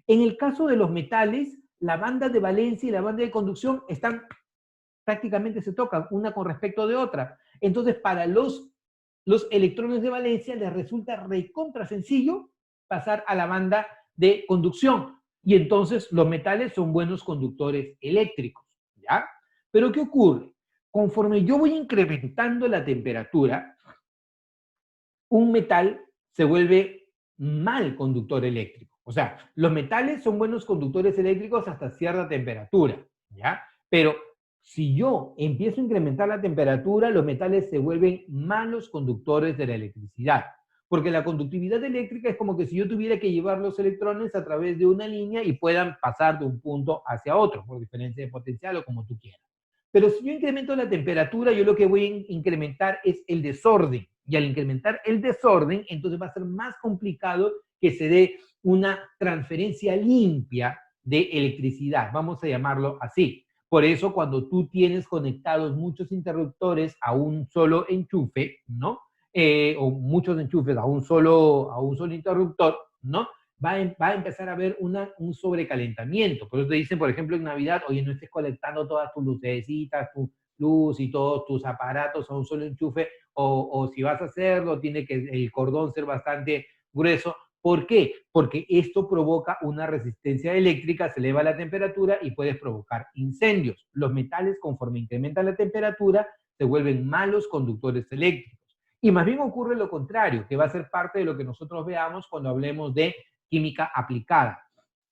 En el caso de los metales, la banda de valencia y la banda de conducción están prácticamente se tocan una con respecto de otra. Entonces, para los electrones de valencia les resulta recontra sencillo pasar a la banda de conducción. Y entonces los metales son buenos conductores eléctricos, ¿ya? Pero ¿qué ocurre? Conforme yo voy incrementando la temperatura, un metal se vuelve mal conductor eléctrico. O sea, los metales son buenos conductores eléctricos hasta cierta temperatura, ¿ya? Pero si yo empiezo a incrementar la temperatura, los metales se vuelven malos conductores de la electricidad. Porque la conductividad eléctrica es como que si yo tuviera que llevar los electrones a través de una línea y puedan pasar de un punto hacia otro, por diferencia de potencial o como tú quieras. Pero si yo incremento la temperatura, yo lo que voy a incrementar es el desorden. Y al incrementar el desorden, entonces va a ser más complicado que se dé una transferencia limpia de electricidad, vamos a llamarlo así. Por eso cuando tú tienes conectados muchos interruptores a un solo enchufe, ¿no? O muchos enchufes a un solo interruptor, ¿no? Va a empezar a haber un sobrecalentamiento. Por eso te dicen, por ejemplo, en Navidad, oye, no estés conectando todas tus lucecitas, tu luz y todos tus aparatos a un solo enchufe, o si vas a hacerlo, tiene que el cordón ser bastante grueso. ¿Por qué? Porque esto provoca una resistencia eléctrica, se eleva la temperatura y puedes provocar incendios. Los metales, conforme incrementan la temperatura, se vuelven malos conductores eléctricos. Y más bien ocurre lo contrario, que va a ser parte de lo que nosotros veamos cuando hablemos de química aplicada.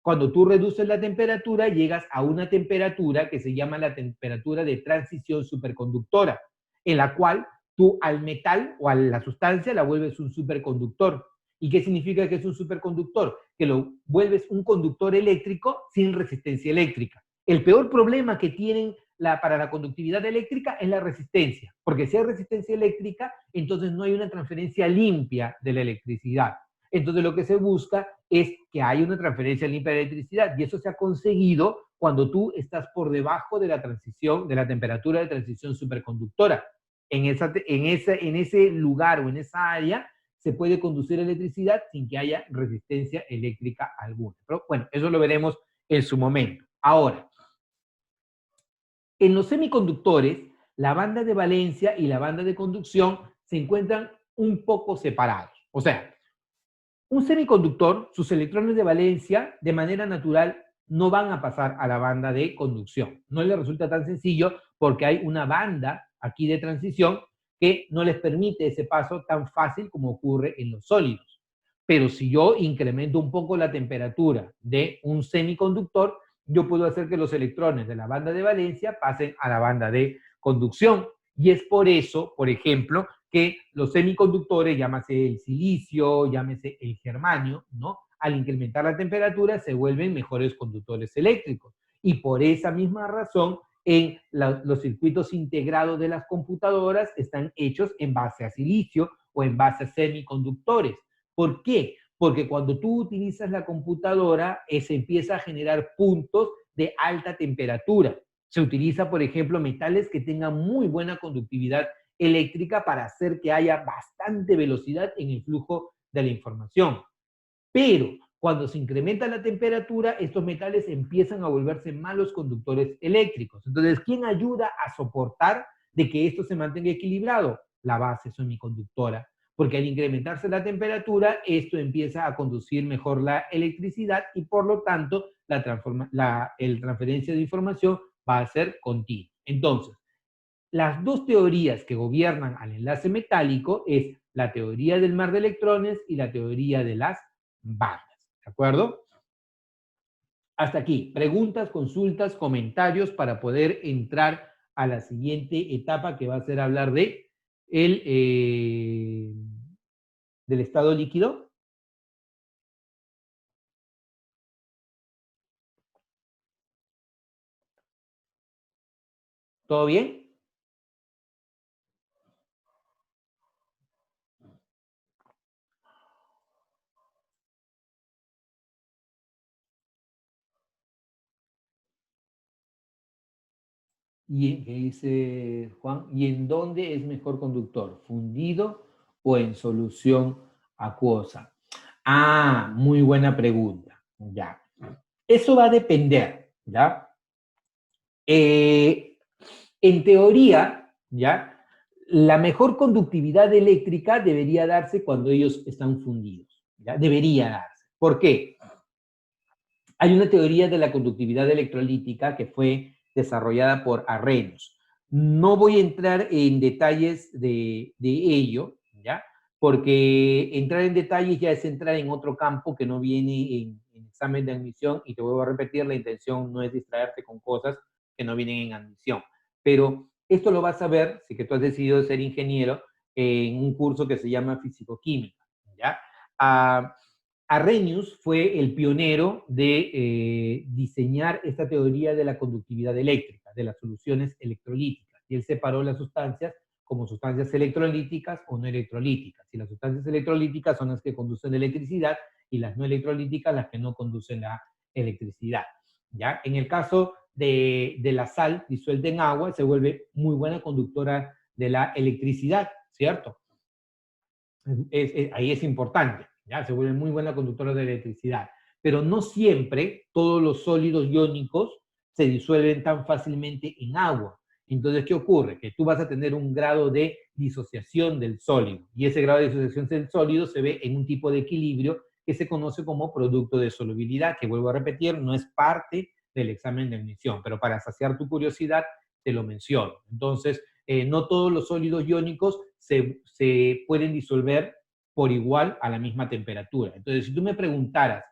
Cuando tú reduces la temperatura, llegas a una temperatura que se llama la temperatura de transición superconductora, en la cual tú al metal o a la sustancia la vuelves un superconductor. ¿Y qué significa que es un superconductor? Que lo vuelves un conductor eléctrico sin resistencia eléctrica. El peor problema que tienen para la conductividad eléctrica es la resistencia, porque si hay resistencia eléctrica, entonces no hay una transferencia limpia de la electricidad. Entonces lo que se busca es que haya una transferencia limpia de electricidad y eso se ha conseguido cuando tú estás por debajo de la transición, de la temperatura de transición superconductora. En ese lugar o en esa área se puede conducir electricidad sin que haya resistencia eléctrica alguna. Pero bueno, eso lo veremos en su momento. Ahora, en los semiconductores, la banda de valencia y la banda de conducción se encuentran un poco separados. O sea, un semiconductor, sus electrones de valencia, de manera natural, no van a pasar a la banda de conducción. No les resulta tan sencillo porque hay una banda aquí de transición que no les permite ese paso tan fácil como ocurre en los sólidos. Pero si yo incremento un poco la temperatura de un semiconductor, yo puedo hacer que los electrones de la banda de valencia pasen a la banda de conducción. Y es por eso, por ejemplo, que los semiconductores, llámese el silicio, llámese el germanio, ¿no? Al incrementar la temperatura se vuelven mejores conductores eléctricos. Y por esa misma razón, los circuitos integrados de las computadoras están hechos en base a silicio o en base a semiconductores. ¿Por qué? Porque cuando tú utilizas la computadora, se empieza a generar puntos de alta temperatura. Se utiliza, por ejemplo, metales que tengan muy buena conductividad eléctrica para hacer que haya bastante velocidad en el flujo de la información. Pero cuando se incrementa la temperatura, estos metales empiezan a volverse malos conductores eléctricos. Entonces, ¿quién ayuda a soportar de que esto se mantenga equilibrado? La base semiconductora. Porque al incrementarse la temperatura, esto empieza a conducir mejor la electricidad y por lo tanto la transferencia de información va a ser continua. Entonces, las dos teorías que gobiernan al enlace metálico es la teoría del mar de electrones y la teoría de las bandas. ¿De acuerdo? Hasta aquí. Preguntas, consultas, comentarios para poder entrar a la siguiente etapa que va a ser hablar de del estado líquido. ¿Todo bien? Y que dice Juan, ¿y en dónde es mejor conductor? ¿Fundido o en solución acuosa? Ah, muy buena pregunta. Ya. Eso va a depender, ¿ya? En teoría, ¿ya? La mejor conductividad eléctrica debería darse cuando ellos están fundidos, ¿ya? Debería darse. ¿Por qué? Hay una teoría de la conductividad electrolítica que fue desarrollada por Arrhenius. No voy a entrar en detalles de ello, ¿ya? Porque entrar en detalles ya es entrar en otro campo que no viene en examen de admisión, y te vuelvo a repetir, la intención no es distraerte con cosas que no vienen en admisión. Pero esto lo vas a ver, si que tú has decidido ser ingeniero, en un curso que se llama Físico-Química, ¿ya? Arrhenius fue el pionero de diseñar esta teoría de la conductividad eléctrica, de las soluciones electrolíticas. Y él separó las sustancias como sustancias electrolíticas o no electrolíticas. Y las sustancias electrolíticas son las que conducen electricidad y las no electrolíticas las que no conducen la electricidad. ¿Ya? En el caso de la sal disuelta en agua, se vuelve muy buena conductora de la electricidad, ¿cierto? Ahí es importante. ¿Ya? Se vuelve muy buena conductora de electricidad. Pero no siempre todos los sólidos iónicos se disuelven tan fácilmente en agua. Entonces, ¿qué ocurre? Que tú vas a tener un grado de disociación del sólido. Y ese grado de disociación del sólido se ve en un tipo de equilibrio que se conoce como producto de solubilidad, que vuelvo a repetir, no es parte del examen de admisión, pero para saciar tu curiosidad te lo menciono. Entonces, no todos los sólidos iónicos se pueden disolver por igual a la misma temperatura. Entonces, si tú me preguntaras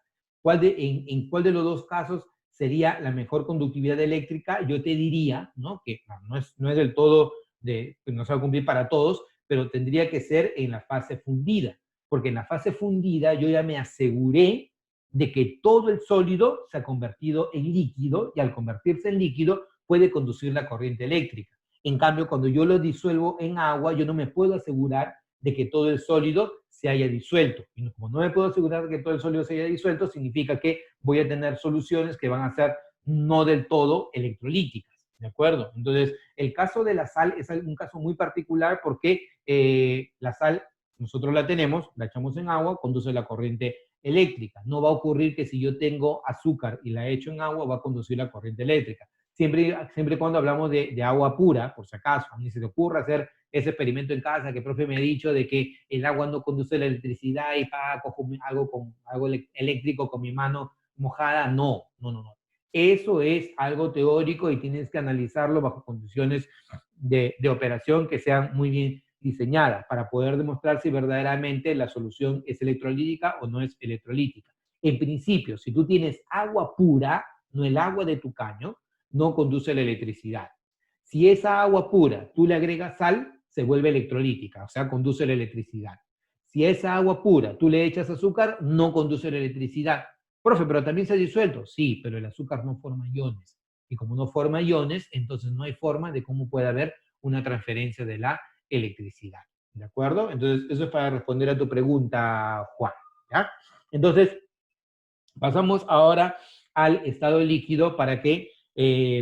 en cuál de los dos casos sería la mejor conductividad eléctrica, yo te diría, ¿no? Que no es del todo, no se va a cumplir para todos, pero tendría que ser en la fase fundida, porque en la fase fundida yo ya me aseguré de que todo el sólido se ha convertido en líquido y al convertirse en líquido puede conducir la corriente eléctrica. En cambio, cuando yo lo disuelvo en agua, yo no me puedo asegurar de que todo el sólido se haya disuelto. Y como no me puedo asegurar de que todo el sólido se haya disuelto, significa que voy a tener soluciones que van a ser no del todo electrolíticas, ¿de acuerdo? Entonces, el caso de la sal es un caso muy particular porque la sal, nosotros la tenemos, la echamos en agua, conduce la corriente eléctrica. No va a ocurrir que si yo tengo azúcar y la echo en agua, va a conducir la corriente eléctrica. siempre y cuando hablamos de agua pura, por si acaso, a mí se te ocurre hacer ese experimento en casa que el profe me ha dicho de que el agua no conduce la electricidad y cojo algo eléctrico con mi mano mojada, no, no, no, no. Eso es algo teórico y tienes que analizarlo bajo condiciones de operación que sean muy bien diseñadas para poder demostrar si verdaderamente la solución es electrolítica o no es electrolítica. En principio, si tú tienes agua pura, no el agua de tu caño, no conduce la electricidad. Si esa agua pura tú le agregas sal, se vuelve electrolítica, o sea, conduce la electricidad. Si esa agua pura tú le echas azúcar, no conduce la electricidad. Profe, pero también se ha disuelto. Sí, pero el azúcar no forma iones. Y como no forma iones, entonces no hay forma de cómo puede haber una transferencia de la electricidad. ¿De acuerdo? Entonces, eso es para responder a tu pregunta, Juan. ¿Ya? Entonces, pasamos ahora al estado líquido para que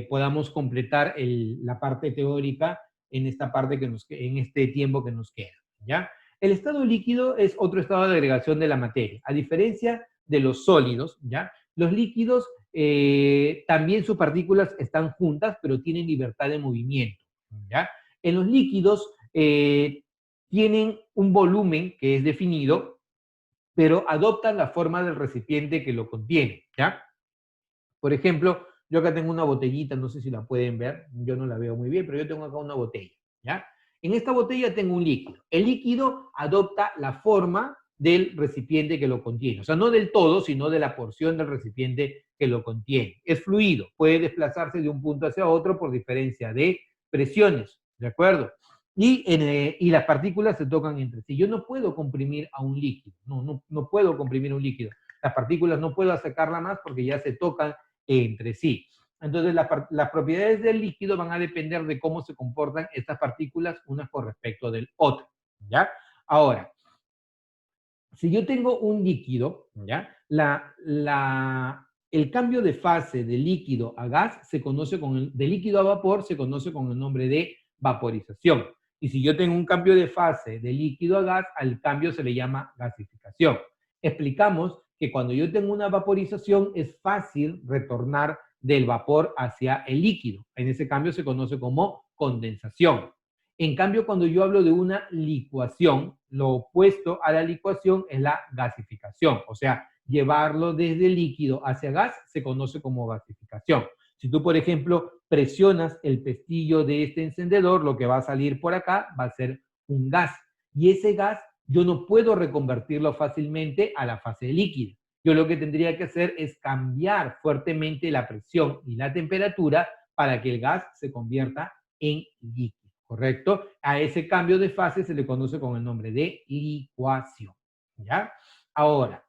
podamos completar la parte teórica en esta parte en este tiempo que nos queda. ¿Ya? El estado líquido es otro estado de agregación de la materia. A diferencia de los sólidos, ¿ya? Los líquidos también sus partículas están juntas, pero tienen libertad de movimiento. ¿Ya? En los líquidos tienen un volumen que es definido, pero adoptan la forma del recipiente que lo contiene, ¿ya? Por ejemplo, yo acá tengo una botellita, no sé si la pueden ver, yo no la veo muy bien, pero yo tengo acá una botella, ¿ya? En esta botella tengo un líquido. El líquido adopta la forma del recipiente que lo contiene, o sea, no del todo, sino de la porción del recipiente que lo contiene. Es fluido, puede desplazarse de un punto hacia otro por diferencia de presiones, ¿de acuerdo? Y las partículas se tocan entre sí. Yo no puedo comprimir a un líquido, no puedo comprimir un líquido. Las partículas no puedo sacarla más porque ya se tocan entre sí. Entonces, las propiedades del líquido van a depender de cómo se comportan estas partículas unas con respecto del otro, ¿ya? Ahora, si yo tengo un líquido, ¿ya? El cambio de fase de líquido a gas de líquido a vapor se conoce con el nombre de vaporización. Y si yo tengo un cambio de fase de líquido a gas, al cambio se le llama gasificación. Explicamos que cuando yo tengo una vaporización es fácil retornar del vapor hacia el líquido. En ese cambio se conoce como condensación. En cambio, cuando yo hablo de una licuación, lo opuesto a la licuación es la gasificación. O sea, llevarlo desde líquido hacia gas se conoce como gasificación. Si tú, por ejemplo, presionas el pestillo de este encendedor, lo que va a salir por acá va a ser un gas. Y ese gas yo no puedo reconvertirlo fácilmente a la fase líquida. Yo lo que tendría que hacer es cambiar fuertemente la presión y la temperatura para que el gas se convierta en líquido. ¿Correcto? A ese cambio de fase se le conoce con el nombre de licuación. ¿Ya? Ahora,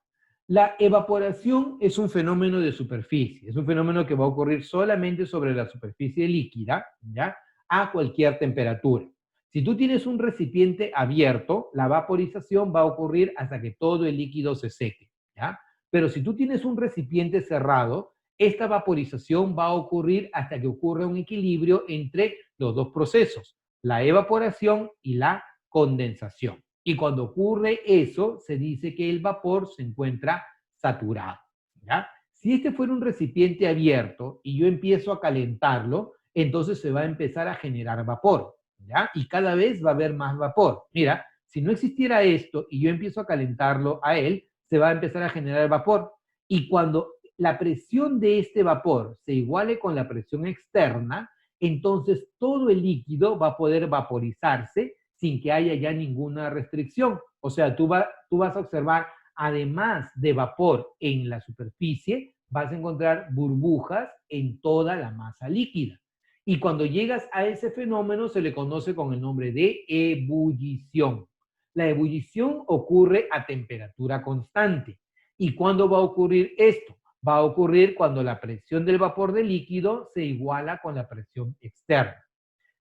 la evaporación es un fenómeno de superficie, es un fenómeno que va a ocurrir solamente sobre la superficie líquida, ¿ya? A cualquier temperatura. Si tú tienes un recipiente abierto, la vaporización va a ocurrir hasta que todo el líquido se seque, ¿ya? Pero si tú tienes un recipiente cerrado, esta vaporización va a ocurrir hasta que ocurra un equilibrio entre los dos procesos, la evaporación y la condensación. Y cuando ocurre eso, se dice que el vapor se encuentra saturado, ¿ya? Si este fuera un recipiente abierto y yo empiezo a calentarlo, entonces se va a empezar a generar vapor, ¿ya? Y cada vez va a haber más vapor. Mira, si no existiera esto y yo empiezo a calentarlo a él, se va a empezar a generar vapor. Y cuando la presión de este vapor se iguale con la presión externa, entonces todo el líquido va a poder vaporizarse sin que haya ya ninguna restricción. O sea, tú vas a observar, además de vapor en la superficie, vas a encontrar burbujas en toda la masa líquida. Y cuando llegas a ese fenómeno se le conoce con el nombre de ebullición. La ebullición ocurre a temperatura constante. ¿Y cuándo va a ocurrir esto? Va a ocurrir cuando la presión del vapor del líquido se iguala con la presión externa.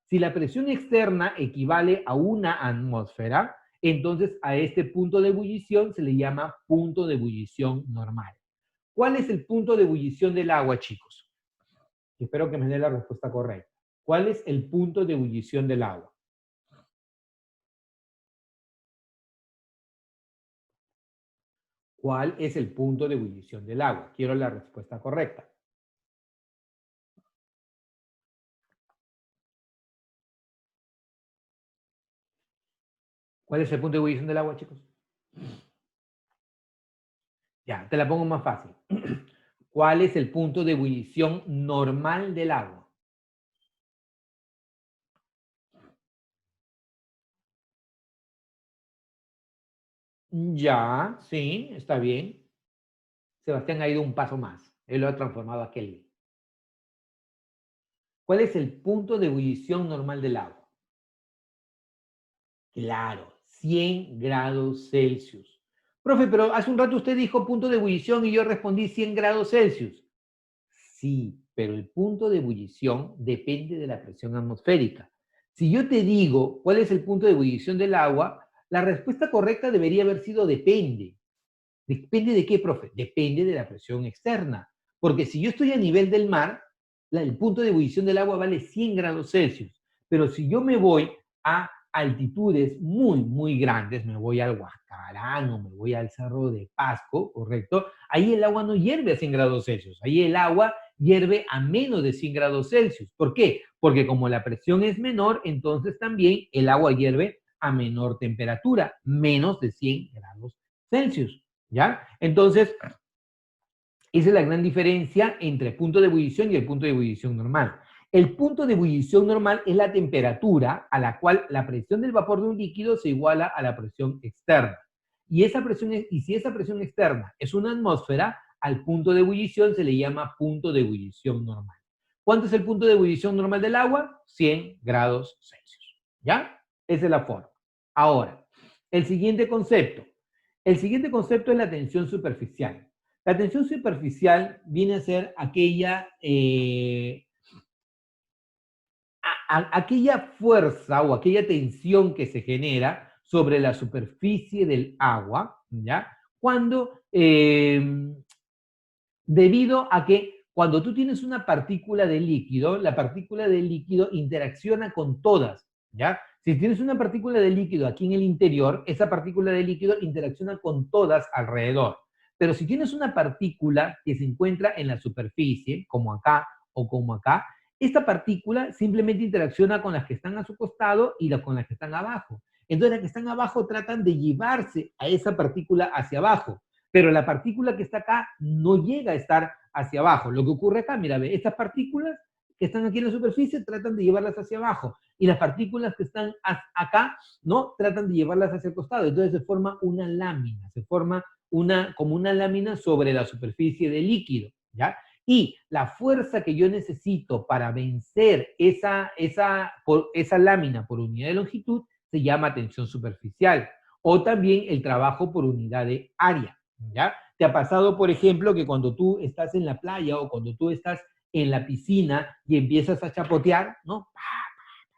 Si la presión externa equivale a una atmósfera, entonces a este punto de ebullición se le llama punto de ebullición normal. ¿Cuál es el punto de ebullición del agua, chicos? Espero que me dé la respuesta correcta. ¿Cuál es el punto de ebullición del agua? ¿Cuál es el punto de ebullición del agua? Quiero la respuesta correcta. ¿Cuál es el punto de ebullición del agua, chicos? Ya, te la pongo más fácil. ¿Cuál es el punto de ebullición normal del agua? Ya, sí, está bien. Sebastián ha ido un paso más. Él lo ha transformado a Kelly. ¿Cuál es el punto de ebullición normal del agua? Claro, 100 grados Celsius. Profe, pero hace un rato usted dijo punto de ebullición y yo respondí 100 grados Celsius. Sí, pero el punto de ebullición depende de la presión atmosférica. Si yo te digo cuál es el punto de ebullición del agua, la respuesta correcta debería haber sido depende. ¿Depende de qué, profe? Depende de la presión externa. Porque si yo estoy a nivel del mar, el punto de ebullición del agua vale 100 grados Celsius. Pero si yo me voy a altitudes muy, muy grandes, me voy al Huascarán o me voy al Cerro de Pasco, ¿correcto? Ahí el agua no hierve a 100 grados Celsius. Ahí el agua hierve a menos de 100 grados Celsius. ¿Por qué? Porque como la presión es menor, entonces también el agua hierve a menor temperatura, menos de 100 grados Celsius. ¿Ya? Entonces, esa es la gran diferencia entre el punto de ebullición y el punto de ebullición normal. El punto de ebullición normal es la temperatura a la cual la presión del vapor de un líquido se iguala a la presión externa. Y si esa presión externa es una atmósfera, al punto de ebullición se le llama punto de ebullición normal. ¿Cuánto es el punto de ebullición normal del agua? 100 grados Celsius. ¿Ya? Esa es la forma. Ahora, el siguiente concepto. El siguiente concepto es la tensión superficial. La tensión superficial viene a ser aquella fuerza o aquella tensión que se genera sobre la superficie del agua, ¿ya? Cuando, debido a que cuando tú tienes una partícula de líquido, la partícula de líquido interacciona con todas, ¿ya? Si tienes una partícula de líquido aquí en el interior, esa partícula de líquido interacciona con todas alrededor. Pero si tienes una partícula que se encuentra en la superficie, como acá o como acá, esta partícula simplemente interacciona con las que están a su costado y con las que están abajo. Entonces las que están abajo tratan de llevarse a esa partícula hacia abajo, pero la partícula que está acá no llega a estar hacia abajo. Lo que ocurre acá, mira, ve, estas partículas que están aquí en la superficie tratan de llevarlas hacia abajo, y las partículas que están acá, ¿no? Tratan de llevarlas hacia el costado. Entonces se forma una lámina, se forma como una lámina sobre la superficie del líquido, ¿ya? Y la fuerza que yo necesito para vencer esa lámina por unidad de longitud se llama tensión superficial, o también el trabajo por unidad de área, ¿ya? ¿Te ha pasado, por ejemplo, que cuando tú estás en la playa o cuando tú estás en la piscina y empiezas a chapotear, ¿no?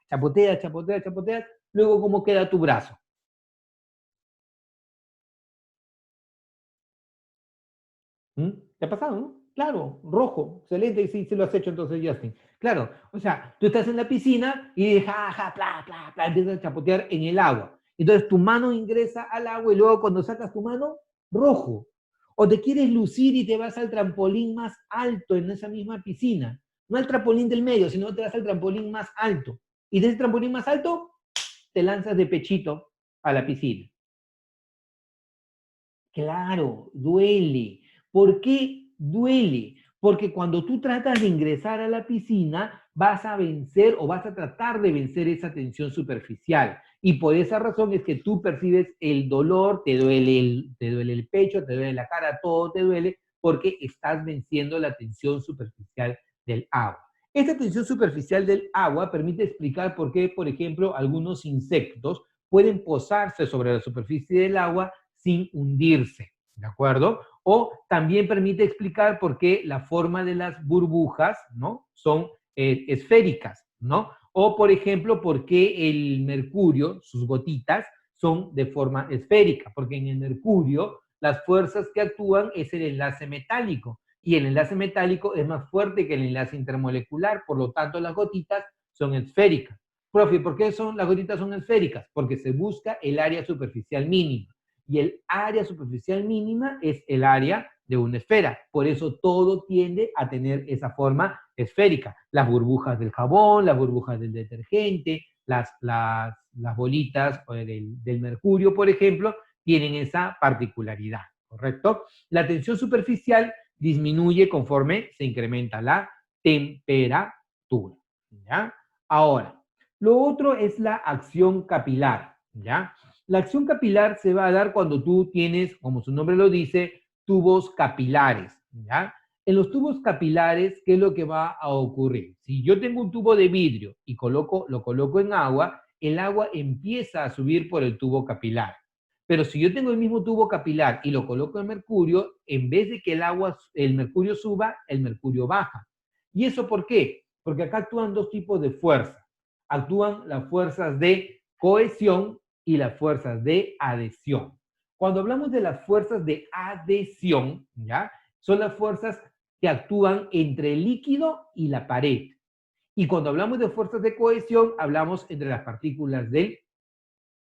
Chapoteas, chapoteas, chapoteas, luego ¿cómo queda tu brazo? ¿Mm? ¿Te ha pasado, no? Claro, rojo, excelente, sí, sí lo has hecho entonces, Justin. Claro, o sea, tú estás en la piscina y ja, ja, pla, pla, pla, empiezas a chapotear en el agua. Entonces tu mano ingresa al agua y luego cuando sacas tu mano, rojo. O te quieres lucir y te vas al trampolín más alto en esa misma piscina. No al trampolín del medio, sino te vas al trampolín más alto. Y de ese trampolín más alto, te lanzas de pechito a la piscina. Claro, duele. ¿Por qué duele? Porque cuando tú tratas de ingresar a la piscina, vas a vencer o vas a tratar de vencer esa tensión superficial. Y por esa razón es que tú percibes el dolor, te duele el pecho, te duele la cara, todo te duele, porque estás venciendo la tensión superficial del agua. Esta tensión superficial del agua permite explicar por qué, por ejemplo, algunos insectos pueden posarse sobre la superficie del agua sin hundirse, ¿de acuerdo? O también permite explicar por qué la forma de las burbujas, ¿no? Son esféricas, ¿no? O, por ejemplo, por qué el mercurio, sus gotitas, son de forma esférica, porque en el mercurio las fuerzas que actúan es el enlace metálico, y el enlace metálico es más fuerte que el enlace intermolecular, por lo tanto las gotitas son esféricas. Profe, ¿por qué las gotitas son esféricas? Porque se busca el área superficial mínima. Y el área superficial mínima es el área de una esfera. Por eso todo tiende a tener esa forma esférica. Las burbujas del jabón, las burbujas del detergente, las bolitas del mercurio, por ejemplo, tienen esa particularidad, ¿correcto? La tensión superficial disminuye conforme se incrementa la temperatura, ¿ya? Ahora, lo otro es la acción capilar, ¿ya? La acción capilar se va a dar cuando tú tienes, como su nombre lo dice, tubos capilares, ¿ya? En los tubos capilares, ¿qué es lo que va a ocurrir? Si yo tengo un tubo de vidrio y lo coloco en agua, el agua empieza a subir por el tubo capilar. Pero si yo tengo el mismo tubo capilar y lo coloco en mercurio, en vez de que el mercurio suba, el mercurio baja. ¿Y eso por qué? Porque acá actúan dos tipos de fuerzas. Actúan las fuerzas de cohesión y las fuerzas de adhesión. Cuando hablamos de las fuerzas de adhesión, ¿ya? Son las fuerzas que actúan entre el líquido y la pared. Y cuando hablamos de fuerzas de cohesión, hablamos entre las partículas del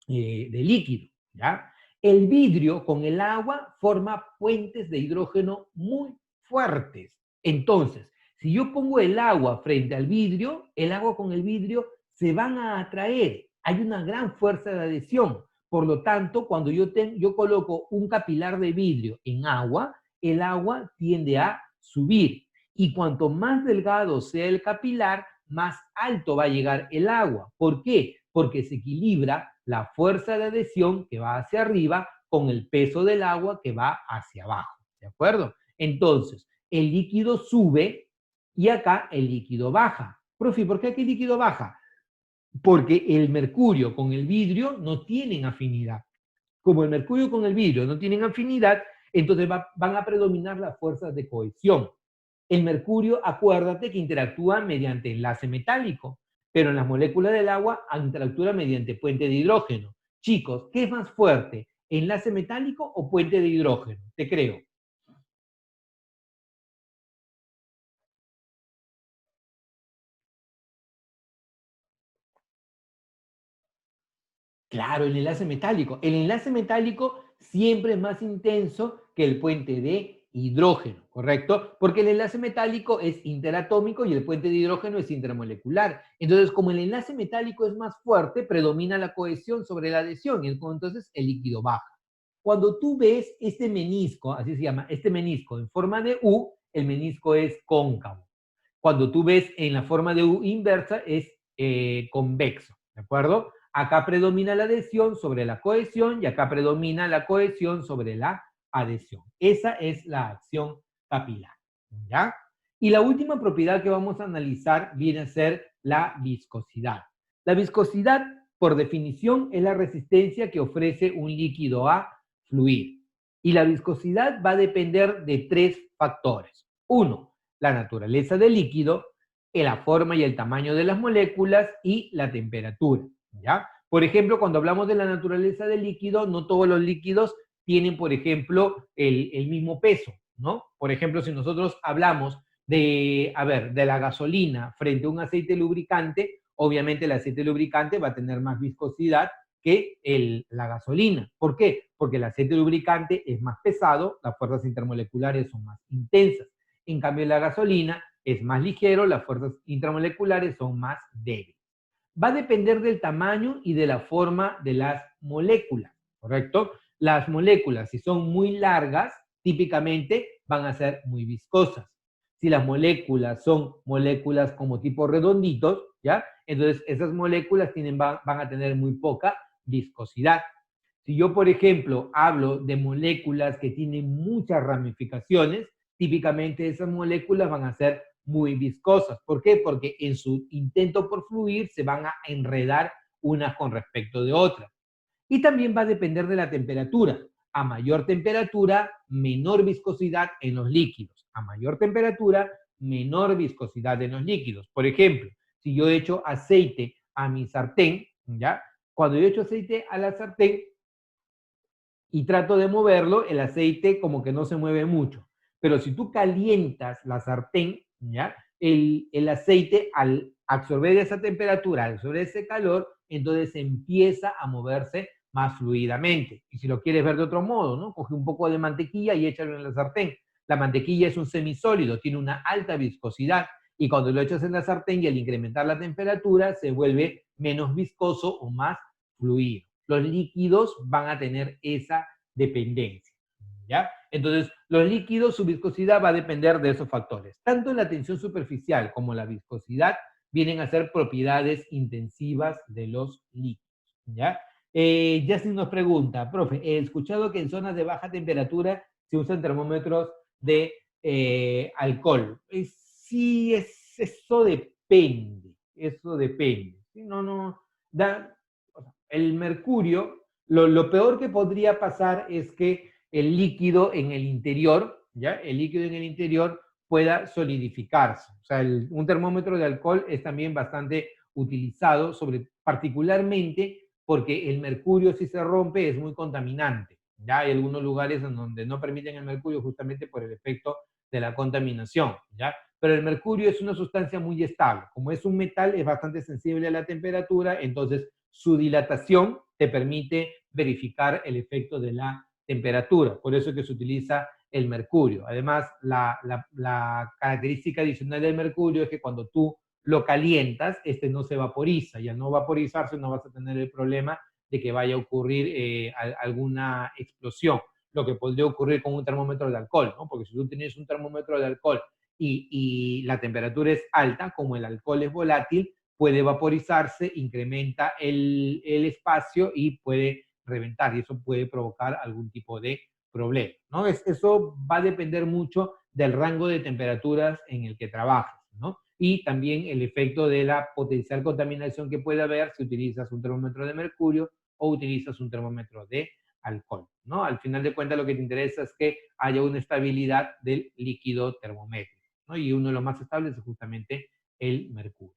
líquido, ¿ya? El vidrio con el agua forma puentes de hidrógeno muy fuertes. Entonces, si yo pongo el agua frente al vidrio, el agua con el vidrio se van a atraer. Hay una gran fuerza de adhesión. Por lo tanto, cuando yo coloco un capilar de vidrio en agua, el agua tiende a subir. Y cuanto más delgado sea el capilar, más alto va a llegar el agua. ¿Por qué? Porque se equilibra la fuerza de adhesión que va hacia arriba con el peso del agua que va hacia abajo. ¿De acuerdo? Entonces, el líquido sube y acá el líquido baja. Profe, ¿por qué aquí el líquido baja? Porque el mercurio con el vidrio no tienen afinidad. Como el mercurio con el vidrio no tienen afinidad, entonces van a predominar las fuerzas de cohesión. El mercurio, acuérdate que interactúa mediante enlace metálico, pero en las moléculas del agua interactúa mediante puente de hidrógeno. Chicos, ¿qué es más fuerte? ¿Enlace metálico o puente de hidrógeno? Te creo. Claro, el enlace metálico. El enlace metálico siempre es más intenso que el puente de hidrógeno, ¿correcto? Porque el enlace metálico es interatómico y el puente de hidrógeno es intermolecular. Entonces, como el enlace metálico es más fuerte, predomina la cohesión sobre la adhesión y entonces el líquido baja. Cuando tú ves este menisco, así se llama, este menisco en forma de U, el menisco es cóncavo. Cuando tú ves en la forma de U inversa, es convexo, ¿de acuerdo? Acá predomina la adhesión sobre la cohesión y acá predomina la cohesión sobre la adhesión. Esa es la acción capilar, ¿ya? Y la última propiedad que vamos a analizar viene a ser la viscosidad. La viscosidad, por definición, es la resistencia que ofrece un líquido a fluir. Y la viscosidad va a depender de tres factores. Uno, la naturaleza del líquido, la forma y el tamaño de las moléculas y la temperatura, ¿ya? Por ejemplo, cuando hablamos de la naturaleza del líquido, no todos los líquidos tienen, por ejemplo, el mismo peso, ¿no? Por ejemplo, si nosotros hablamos de la gasolina frente a un aceite lubricante, obviamente el aceite lubricante va a tener más viscosidad que la gasolina. ¿Por qué? Porque el aceite lubricante es más pesado, las fuerzas intermoleculares son más intensas. En cambio, la gasolina es más ligero, las fuerzas intramoleculares son más débiles. Va a depender del tamaño y de la forma de las moléculas, ¿correcto? Las moléculas, si son muy largas, típicamente van a ser muy viscosas. Si las moléculas son moléculas como tipo redonditos, ¿ya? Entonces esas moléculas van a tener muy poca viscosidad. Si yo, por ejemplo, hablo de moléculas que tienen muchas ramificaciones, típicamente esas moléculas van a ser muy viscosas. ¿Por qué? Porque en su intento por fluir se van a enredar unas con respecto de otras. Y también va a depender de la temperatura. A mayor temperatura, menor viscosidad en los líquidos. A mayor temperatura, menor viscosidad en los líquidos. Por ejemplo, si yo echo aceite a mi sartén, ¿ya? Cuando yo echo aceite a la sartén y trato de moverlo, el aceite como que no se mueve mucho. Pero si tú calientas la sartén, ¿ya? El aceite al absorber esa temperatura, al absorber ese calor, entonces empieza a moverse más fluidamente. Y si lo quieres ver de otro modo, ¿no? Coge un poco de mantequilla y échalo en la sartén. La mantequilla es un semisólido, tiene una alta viscosidad y cuando lo echas en la sartén y al incrementar la temperatura se vuelve menos viscoso o más fluido. Los líquidos van a tener esa dependencia, ¿ya? Entonces, los líquidos, su viscosidad va a depender de esos factores. Tanto la tensión superficial como la viscosidad vienen a ser propiedades intensivas de los líquidos, ¿ya? Justin nos pregunta, profe, he escuchado que en zonas de baja temperatura se usan termómetros de alcohol. Sí, eso depende, eso depende. ¿Sí? No, no, da, el mercurio, lo peor que podría pasar es que el líquido en el interior, ¿ya? El líquido en el interior pueda solidificarse. O sea, un termómetro de alcohol es también bastante utilizado, particularmente porque el mercurio, si se rompe, es muy contaminante. Ya hay algunos lugares en donde no permiten el mercurio justamente por el efecto de la contaminación, ¿ya? Pero el mercurio es una sustancia muy estable. Como es un metal, es bastante sensible a la temperatura, entonces su dilatación te permite verificar el efecto de la temperatura. Por eso es que se utiliza el mercurio. Además, la característica adicional del mercurio es que cuando tú lo calientas, este no se vaporiza, y al no vaporizarse no vas a tener el problema de que vaya a ocurrir alguna explosión, lo que podría ocurrir con un termómetro de alcohol, ¿no? Porque si tú tienes un termómetro de alcohol y la temperatura es alta, como el alcohol es volátil, puede vaporizarse, incrementa el espacio y puede reventar, y eso puede provocar algún tipo de problema, ¿no? Eso va a depender mucho del rango de temperaturas en el que trabajes, ¿no? Y también el efecto de la potencial contaminación que puede haber si utilizas un termómetro de mercurio o utilizas un termómetro de alcohol, ¿no? Al final de cuentas lo que te interesa es que haya una estabilidad del líquido termométrico, ¿no? Y uno de los más estables es justamente el mercurio.